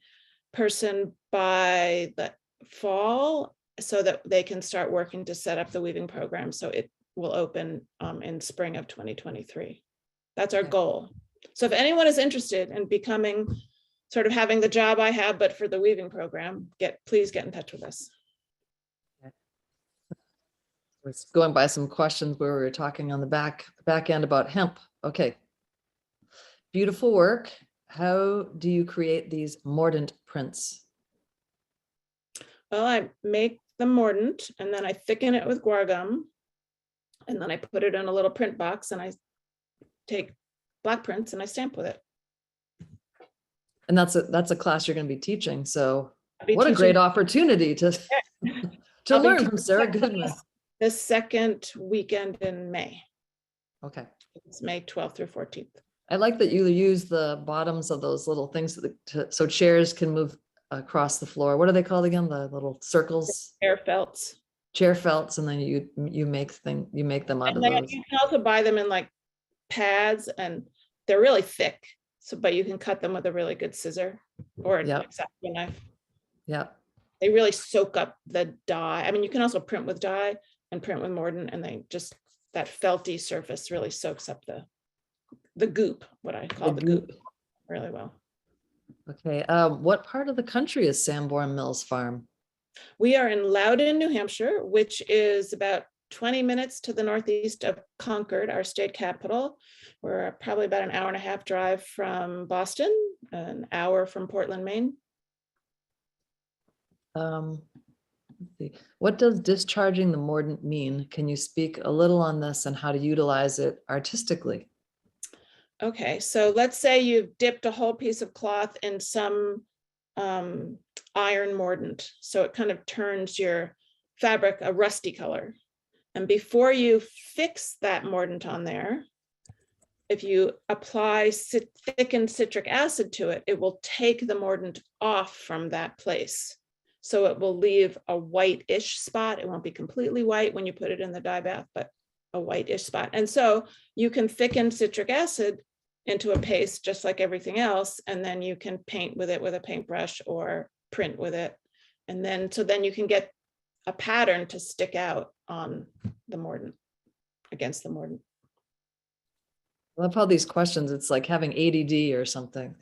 person by the fall so that they can start working to set up the weaving program. So it will open in spring of 2023. That's our goal. So if anyone is interested in becoming sort of having the job I have, but for the weaving program, please get in touch with us. Was going by some questions where we were talking on the back end about hemp. Okay. Beautiful work. How do you create these mordant prints? Well, I make the mordant and then I thicken it with guar gum. And then I put it in a little print box and I take black prints and I stamp with it. And that's a class you're going to be teaching. So I'll be what a teaching- great opportunity to I'll be learn teaching from Sara that Goodman. class the second weekend in May. Okay. It's May 12th through 14th. I like that you use the bottoms of those little things so chairs can move across the floor. What are they called again? The little circles? Air felts. Chair felts, and then you make them out of And then those. you can also buy them in like pads, and they're really thick. So, but you can cut them with a really good scissor or an X-Acto knife. Yeah. They really soak up the dye. I mean, you can also print with dye and print with mordant, and that felty surface really soaks up the goop, what I call the goop, really well. Okay. What part of the country is Sanborn Mills Farm? We are in Loudon, New Hampshire, which is about 20 minutes to the northeast of Concord, our state capital. We're probably about an hour and a half drive from Boston, an hour from Portland, Maine. Let's see. What does discharging the mordant mean? Can you speak a little on this and how to utilize it artistically? Okay, so let's say you've dipped a whole piece of cloth in some iron mordant, so it kind of turns your fabric a rusty color. And before you fix that mordant on there, if you apply thickened citric acid to it, it will take the mordant off from that place. So it will leave a white-ish spot. It won't be completely white when you put it in the dye bath, but a white-ish spot. And so you can thicken citric acid into a paste just like everything else, and then you can paint with it with a paintbrush or print with it. And then you can get a pattern to stick out on the mordant, against the mordant. I love how these questions, it's like having ADD or something.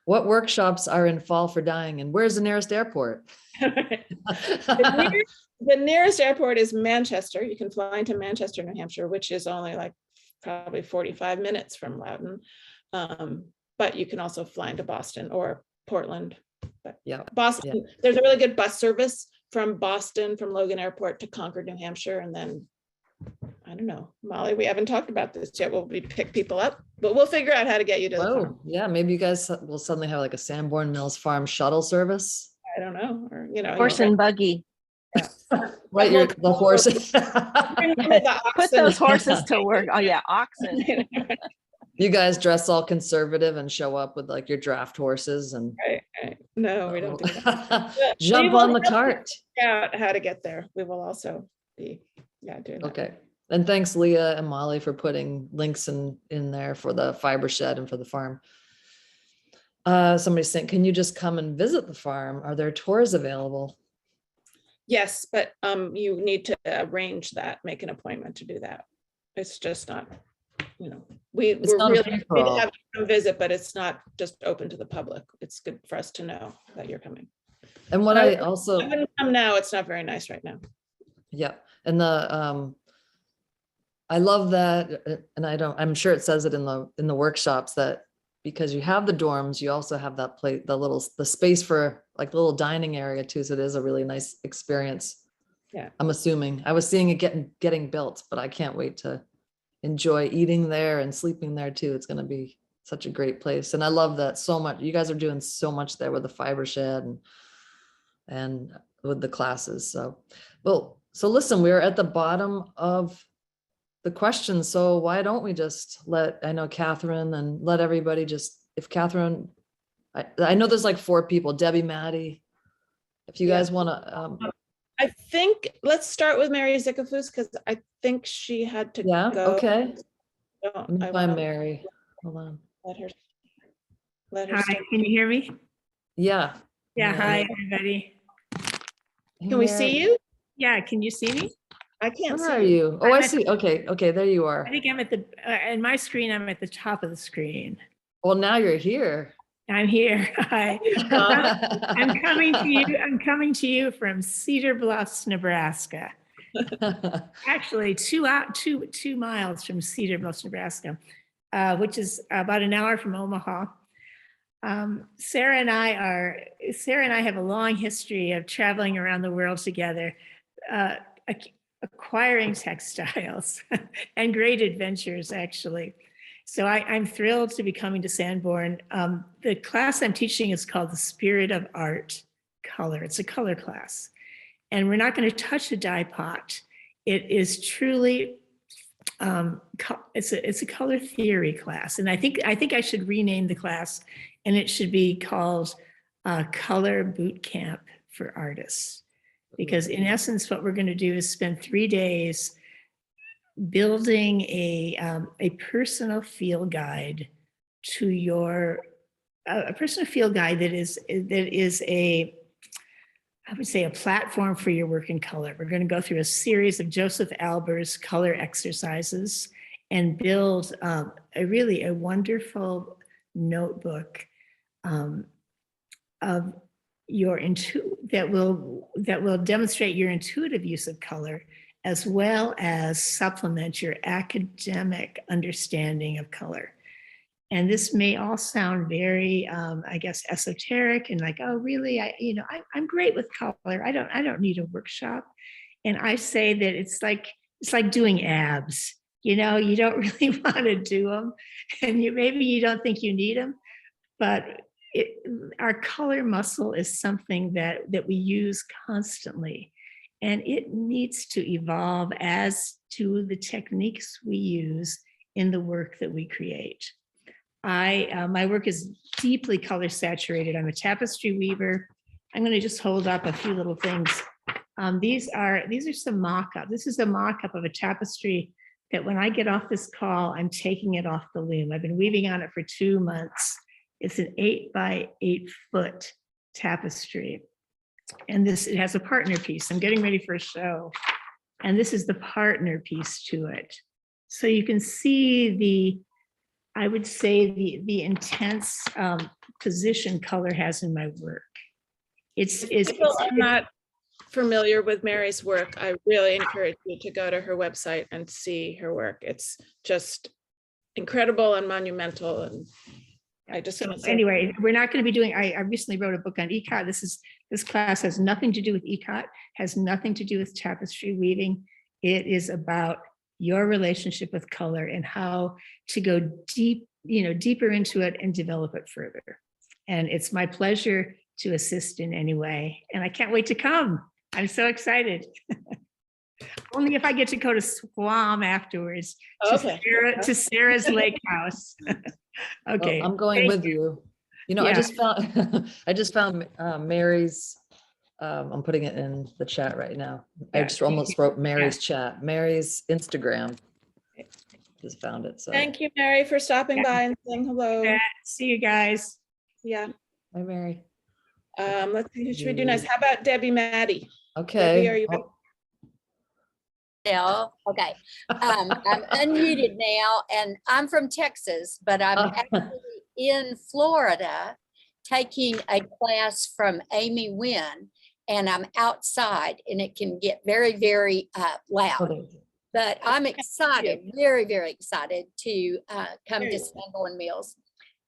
What workshops are in fall for dyeing, and where's the nearest airport? The nearest airport is Manchester. You can fly into Manchester, New Hampshire, which is only like probably 45 minutes from Loudon. But you can also fly into Boston or Portland. But Yeah, Boston, there's a really good bus service from Boston, from Logan Airport to Concord, New Hampshire. And then, I don't know, Molly, we haven't talked about this yet. Will we pick people up? But we'll figure out how to get you to the farm. yeah, maybe you guys will suddenly have like a Sanborn Mills Farm shuttle service. I don't know, or Horse and buggy. Right, the horse. Put those horses to work. Oh yeah, oxen. You guys dress all conservative and show up with like your draft horses and Right. No, we don't do that. We jump will on the help you cart. figure out how to get there. We will also be, doing that. Okay. And thanks Leah and Molly for putting links in there for the fiber shed and for the farm. Somebody's saying, can you just come and visit the farm? Are there tours available? Yes, but you need to arrange that, make an appointment to do that. It's just not, we're not a really free happy for to all. have you come visit, but it's not just open to the public. It's good for us to know that you're coming. And what I also, I wouldn't come now. It's not very nice right now. yeah, and I love that, and I'm sure it says it in the workshops that because you have the dorms, you also have that plate, the space for like the little dining area too. So it is a really nice experience. Yeah. I'm assuming. I was seeing it getting built, but I can't wait to enjoy eating there and sleeping there too. It's going to be such a great place. And I love that so much. You guys are doing so much there with the fiber shed and with the classes. So, well, so listen, we're at the bottom of the questions. So why don't we just I know Catherine and let everybody if Catherine, I know there's like 4 people, Debbie, Maddie, if you guys want to, I think let's start with Mary Zickafoos because I think she had to yeah, go. okay. Don't- Let me I find wanna Mary. Hold on. let her Hi, start. can you hear me? Yeah. Yeah, Yeah. hi, everybody. Can we see you? Yeah, can you see me? I can't Where are see you. you? Oh, I see. Okay, there you are. I think I'm at the, in my screen, I'm at the top of the screen. Well, now you're here. I'm here. Hi. I'm coming to you from Cedar Bluffs, Nebraska. Actually, 2 miles from Cedar Bluffs, Nebraska, which is about an hour from Omaha. Sarah and I have a long history of traveling around the world together, acquiring textiles and great adventures, actually. So I'm thrilled to be coming to Sanborn. The class I'm teaching is called The Spirit of Art Color. It's a color class. And we're not going to touch a dye pot. It is truly, it's a color theory class. And I think I should rename the class, and it should be called Color Boot Camp for Artists. Because in essence, what we're going to do is spend 3 days building a personal field guide to a personal field guide that is I would say a platform for your work in color. We're going to go through a series of Joseph Albers color exercises and build a wonderful notebook of that will demonstrate your intuitive use of color, as well as supplement your academic understanding of color. And this may all sound very, I guess, esoteric and like, oh, really? I'm great with color. I don't need a workshop. And I say that it's like doing abs. You don't really want to do them, and maybe you don't think you need them, but our color muscle is something that we use constantly, and it needs to evolve as to the techniques we use in the work that we create. My work is deeply color saturated. I'm a tapestry weaver. I'm going to just hold up a few little things. These are some mock-up. This is a mock-up of a tapestry that when I get off this call, I'm taking it off the loom. I've been weaving on it for 2 months. It's an 8 by 8 foot tapestry. And it has a partner piece. I'm getting ready for a show. And this is the partner piece to it. So you can see I would say the intense position color has in my work. I'm not familiar with Mary's work. I really encourage you to go to her website and see her work. It's just incredible and monumental. And I just so anyway, we're not going to be doing. I recently wrote a book on ECOT. This class has nothing to do with ECOT. Has nothing to do with tapestry weaving. It is about your relationship with color and how to go deeper into it and develop it further. And it's my pleasure to assist in any way. And I can't wait to come. I'm so excited. Only if I get to go to Squam afterwards Okay. to Sarah's lake house. Well, Okay. I'm going thank with you. You know, I Yeah. just found, I just found Mary's, I'm putting it in the chat right now. I Yeah, just almost wrote Mary's chat, Mary's Instagram. Just found it, so. Thank you, Mary, for stopping Yeah. by and saying hello. Yeah, see you guys. Yeah. Hi, Mary. Let's see, who should we do next? How about Debbie Maddie? Okay. are you- Oh, Now, okay. I'm unmuted now, and I'm from Texas, but I'm Oh. actually in Florida taking a class from Amy Wynn, and I'm outside, and it can get very, very loud. okay. But I'm excited, very, very excited to come Very to good. Sanborn Mills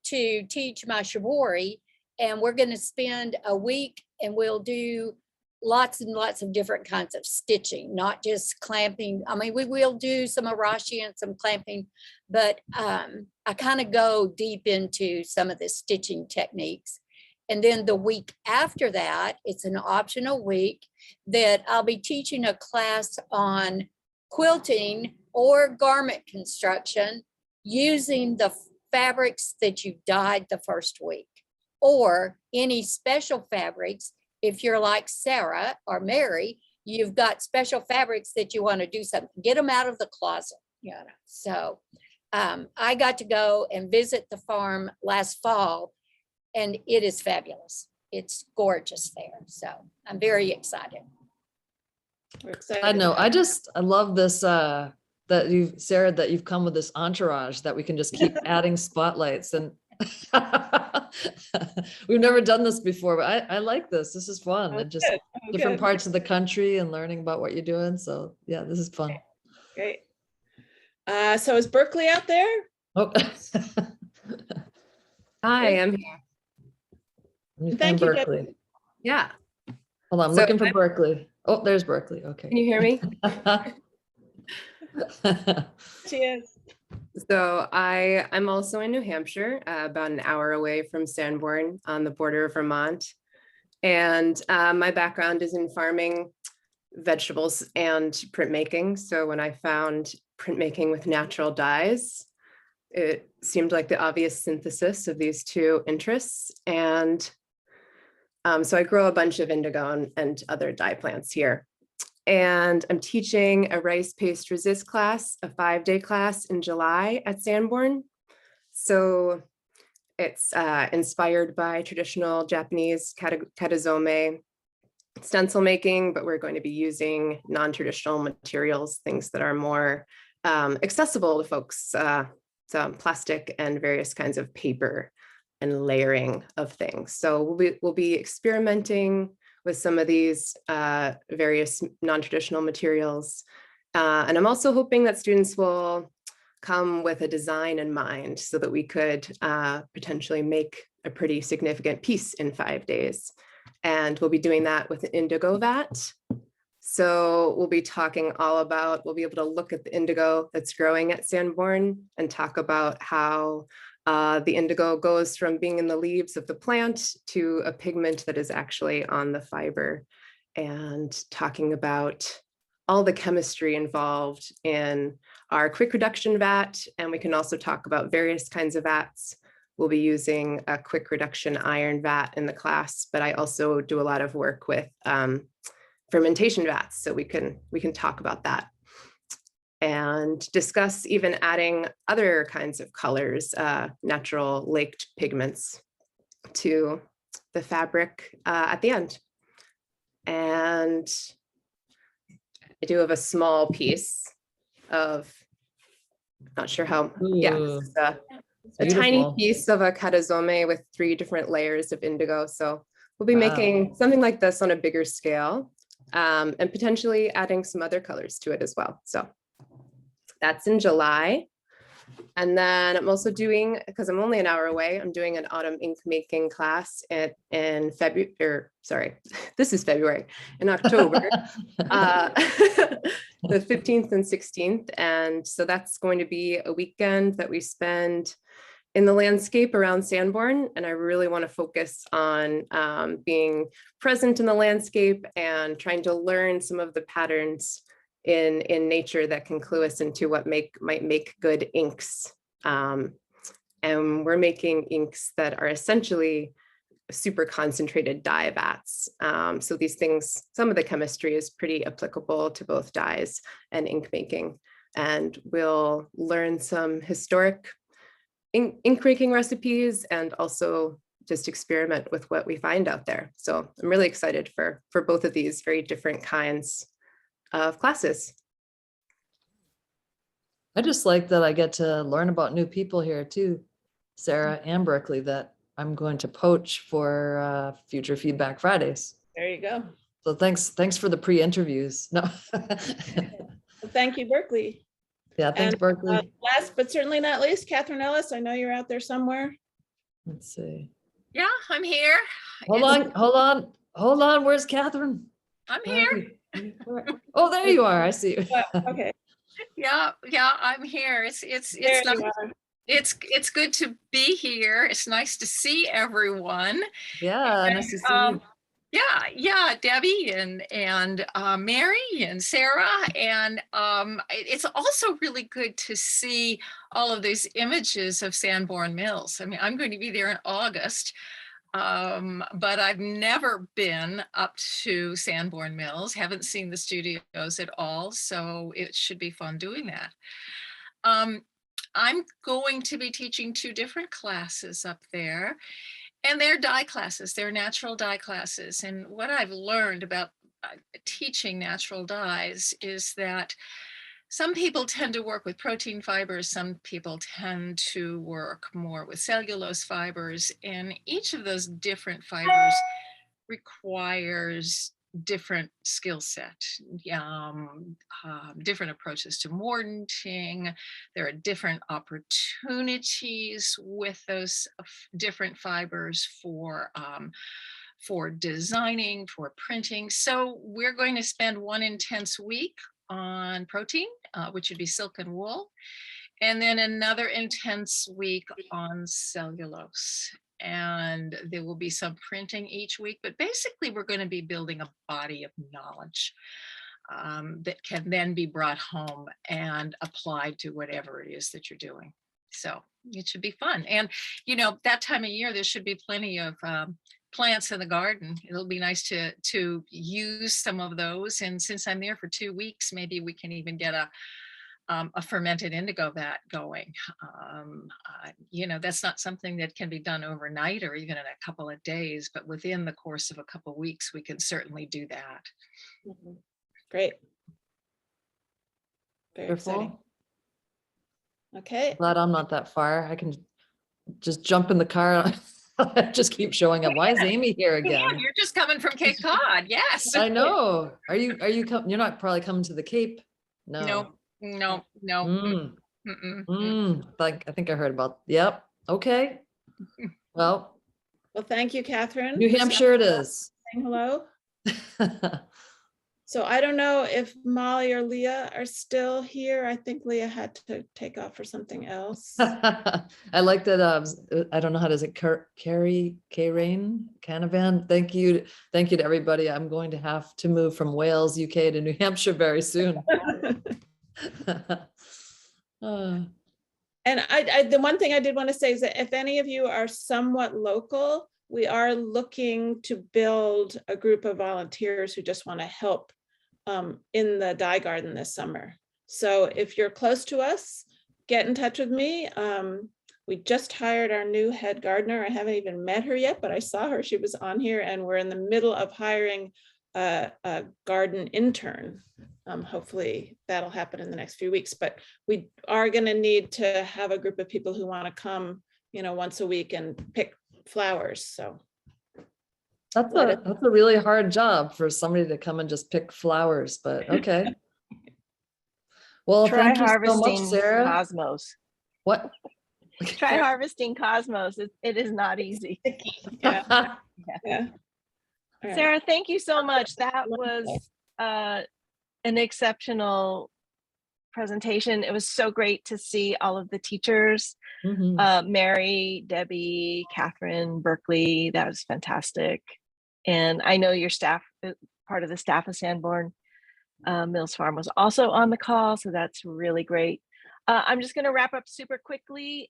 to teach my shibori. And we're going to spend a week and we'll do lots and lots of different kinds of stitching, not just clamping. I mean, we will do some arashi and some clamping, but I kind of go deep into some of the stitching techniques. And then the week after that, it's an optional week that I'll be teaching a class on quilting or garment construction using the fabrics that you dyed the first week, or any special fabrics. If you're like Sarah or Mary, you've got special fabrics that you want to do something, get them out of the closet, you know. So I got to go and visit the farm last fall, and it is fabulous. It's gorgeous there. So I'm very excited. We're excited. I know. I love this, that you've, Sarah, that you've come with this entourage that we can just keep adding spotlights, and we've never done this before, but I like this. This is fun. Oh, And just good. Oh, different good. parts of the country and learning about what you're doing. So yeah, this is fun. Great. So is Berkeley out there? Oh. Hi, I'm here. Let me Thank find you, Deb. Berkeley. Yeah. Hold on, I'm So looking for I'm- Berkeley. Oh, there's Berkeley. Can Okay. you hear me? She is. So I'm also in New Hampshire, about an hour away from Sanborn on the border of Vermont. And my background is in farming, vegetables, and printmaking. So when I found printmaking with natural dyes, it seemed like the obvious synthesis of these two interests. And so I grow a bunch of indigo and other dye plants here. And I'm teaching a rice paste resist class, a 5-day class in July at Sanborn. So it's inspired by traditional Japanese katazome stencil making, but we're going to be using non-traditional materials, things that are more accessible to folks, some plastic and various kinds of paper and layering of things. So we'll be experimenting with some of these various non-traditional materials. And I'm also hoping that students will come with a design in mind so that we could potentially make a pretty significant piece in 5 days. And we'll be doing that with an indigo vat. So we'll be talking all about, we'll be able to look at the indigo that's growing at Sanborn and talk about how the indigo goes from being in the leaves of the plant to a pigment that is actually on the fiber, and talking about all the chemistry involved in our quick reduction vat. And we can also talk about various kinds of vats. We'll be using a quick reduction iron vat in the class, but I also do a lot of work with fermentation vats. So we can talk about that and discuss even adding other kinds of colors, natural laked pigments to the fabric at the end. And I do have a small piece of, not sure how, yeah, Ooh, this is a tiny beautiful. piece of a katazome with 3 different layers of indigo. So we'll be Wow. making something like this on a bigger scale, and potentially adding some other colors to it as well. So that's in July. And then I'm also doing, because I'm only an hour away, I'm doing an autumn ink making class in February, or sorry, this is February, in October, the 15th and 16th. And so that's going to be a weekend that we spend in the landscape around Sanborn. And I really want to focus on being present in the landscape and trying to learn some of the patterns in nature that can clue us into what might make good inks. And we're making inks that are essentially super concentrated dye vats. So these things, some of the chemistry is pretty applicable to both dyes and ink making. And we'll learn some historic ink making recipes and also just experiment with what we find out there. So I'm really excited for both of these very different kinds of classes. I just like that I get to learn about new people here too, Sarah and Berkeley, that I'm going to poach for future Feedback Fridays. There you go. So thanks for the pre-interviews. No. Well, thank you, Berkeley. Yeah, thanks, And, Berkeley. Last but certainly not least, Catherine Ellis. I know you're out there somewhere. Let's see. Yeah, I'm here. Hold on. Where's Catherine? I'm Where here. are you? Oh, there you are. I see you. Okay. Yeah, I'm here. It's There nice. you are. It's good to be here. It's nice to see everyone. Yeah, nice to see you. Yeah, Debbie and Mary and Sarah, and it's also really good to see all of these images of Sanborn Mills. I mean, I'm going to be there in August, but I've never been up to Sanborn Mills, haven't seen the studios at all, so it should be fun doing that. I'm going to be teaching 2 different classes up there. And they're dye classes, they're natural dye classes. And what I've learned about teaching natural dyes is that some people tend to work with protein fibers, some people tend to work more with cellulose fibers, and each of those different fibers requires different skill set, different approaches to mordanting. There are different opportunities with those different fibers for designing, for printing. So we're going to spend one intense week on protein, which would be silk and wool, and then another intense week on cellulose. And there will be some printing each week, but basically we're going to be building a body of knowledge that can then be brought home and applied to whatever it is that you're doing. So it should be fun. And, you know, that time of year, there should be plenty of plants in the garden. It'll be nice to use some of those. And since I'm there for 2 weeks, maybe we can even get a fermented indigo vat going. You know, that's not something that can be done overnight or even in a couple of days, but within the course of a couple of weeks, we can certainly do that. Mhm. Great. Very exciting. Wonderful. Okay. Glad I'm not that far. I can just jump in the car. And just keep showing up. Why is Amy here Yeah, again? you're just coming from Cape Cod. Yes. I know. Are you you're not probably coming to the Cape? No. No. Mm, Mm-mm. I think I heard about. Yep. Okay. Well, Well, thank you, Catherine. New for Hampshire it is. saying hello. So I don't know if Molly or Leah are still here. I think Leah had to take off for something else. I like that. I don't know how to say Carrie Rain Canavan. Thank you to everybody. I'm going to have to move from Wales, UK to New Hampshire very soon. And the one thing I did want to say is that if any of you are somewhat local, we are looking to build a group of volunteers who just want to help in the dye garden this summer. So if you're close to us, get in touch with me. We just hired our new head gardener. I haven't even met her yet, but I saw her. She was on here, and we're in the middle of hiring a garden intern. Hopefully that'll happen in the next few weeks, but we are going to need to have a group of people who want to come, you know, once a week and pick flowers. So That's a really hard job for somebody to come and just pick flowers, but okay. Well, Try thank you so harvesting much, Sarah. cosmos. What? Try harvesting cosmos. It is not easy. yeah. All right. Sarah, thank you so much. That was an exceptional presentation. It was so great to see all of the teachers, Mhm. Mary, Debbie, Catherine, Berkeley. That was fantastic. And I know your staff, part of the staff of Sanborn Mills Farm was also on the call, so that's really great. I'm just going to wrap up super quickly.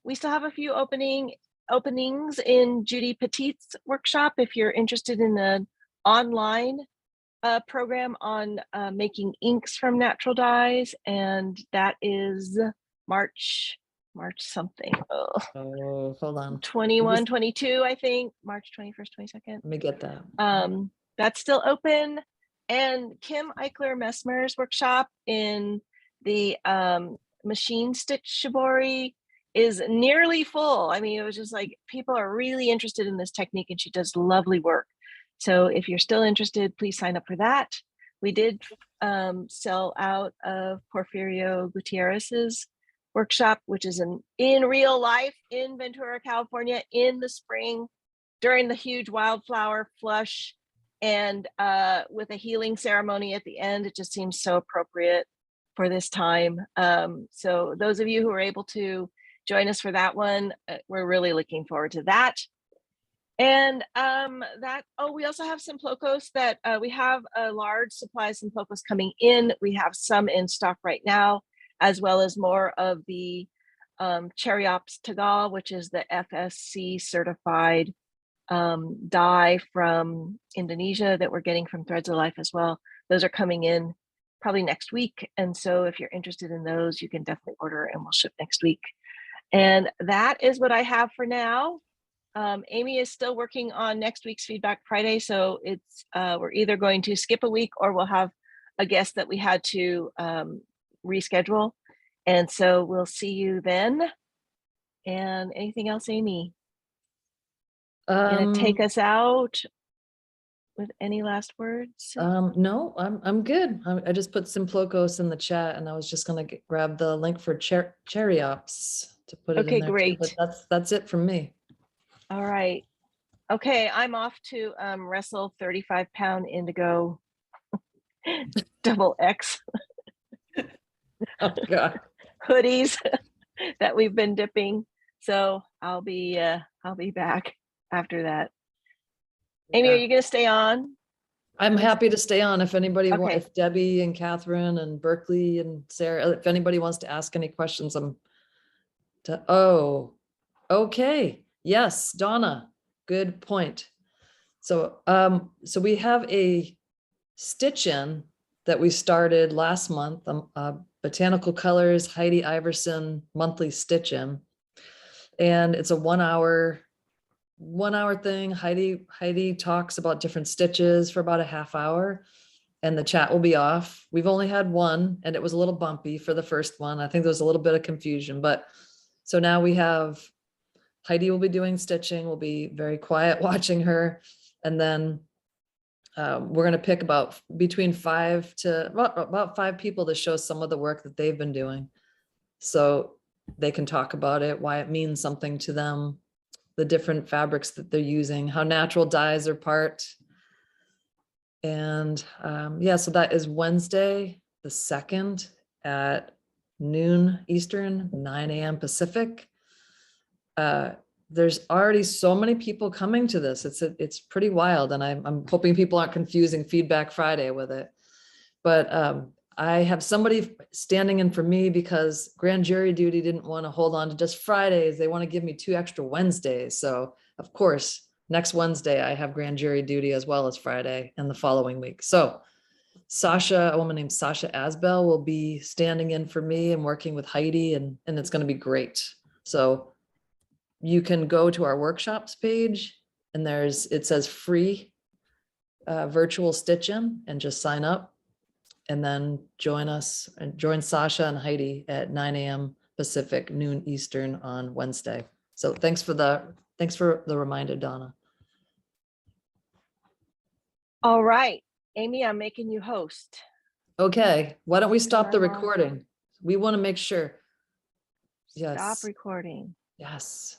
We still have a few openings in Judy Petit's workshop if you're interested in the online program on making inks from natural dyes, and that is March something. Oh, Oh, hold on. 21, 22, I think. March 21st, 22nd. Let me get that. That's still open. And Kim Eichler Messmer's workshop in the machine stitch shibori is nearly full. I mean, it was just like people are really interested in this technique, and she does lovely work. So if you're still interested, please sign up for that. We did sell out of Porfirio Gutierrez's workshop, which is in real life in Ventura, California, in the spring during the huge wildflower flush, and with a healing ceremony at the end. It just seems so appropriate for this time. So those of you who are able to join us for that one, we're really looking forward to that. And we also have Symplocos that we have a large supply of Symplocos coming in. We have some in stock right now, as well as more of the Cherryops Tagal, which is the FSC certified dye from Indonesia that we're getting from Threads of Life as well. Those are coming in probably next week. And so if you're interested in those, you can definitely order and we'll ship next week. And that is what I have for now. Amy is still working on next week's Feedback Friday. So it's we're either going to skip a week or we'll have a guest that we had to reschedule. And so we'll see you then. And anything else, Amy? Gonna take us out with any last words? No, I'm good. I just put Symplocos in the chat, and I was just gonna grab the link for Cherryops to put it in there. Great. Too, but that's it from me. All right. Okay, I'm off to wrestle 35-pound indigo double X Oh God. hoodies that we've been dipping. So I'll be back after that. Amy, Yeah. are you gonna stay on? I'm happy to stay on if anybody Okay. if Debbie and Catherine and Berkeley and Sarah, if anybody wants to ask any questions, okay. Yes, Donna, good point. So we have a stitch-in that we started last month, Botanical Colors Heidi Iverson monthly stitch-in. And it's a one hour thing. Heidi talks about different stitches for about a half hour, and the chat will be off. We've only had one, and it was a little bumpy for the first one. I think there was a little bit of confusion, but so now we have Heidi will be doing stitching. We'll be very quiet watching her. And then we're going to pick about 5 people to show some of the work that they've been doing. So they can talk about it, why it means something to them, the different fabrics that they're using, how natural dyes are part. And yeah, so that is Wednesday, the 2nd at noon Eastern, 9 a.m. Pacific. There's already so many people coming to this. It's pretty wild. And I'm hoping people aren't confusing Feedback Friday with it. But I have somebody standing in for me because grand jury duty didn't want to hold on to just Fridays. They want to give me 2 extra Wednesdays. So of course, next Wednesday, I have grand jury duty as well as Friday and the following week. So a woman named Sasha Asbell will be standing in for me and working with Heidi, and it's going to be great. So you can go to our workshops page, and it says free virtual stitch-in, and just sign up and then join us and join Sasha and Heidi at 9 a.m. Pacific, noon Eastern on Wednesday. So thanks for the reminder, Donna. All right, Amy, I'm making you host. Okay, why don't we stop the I'm on. recording? We want to make sure. Stop Yes. recording. Yes.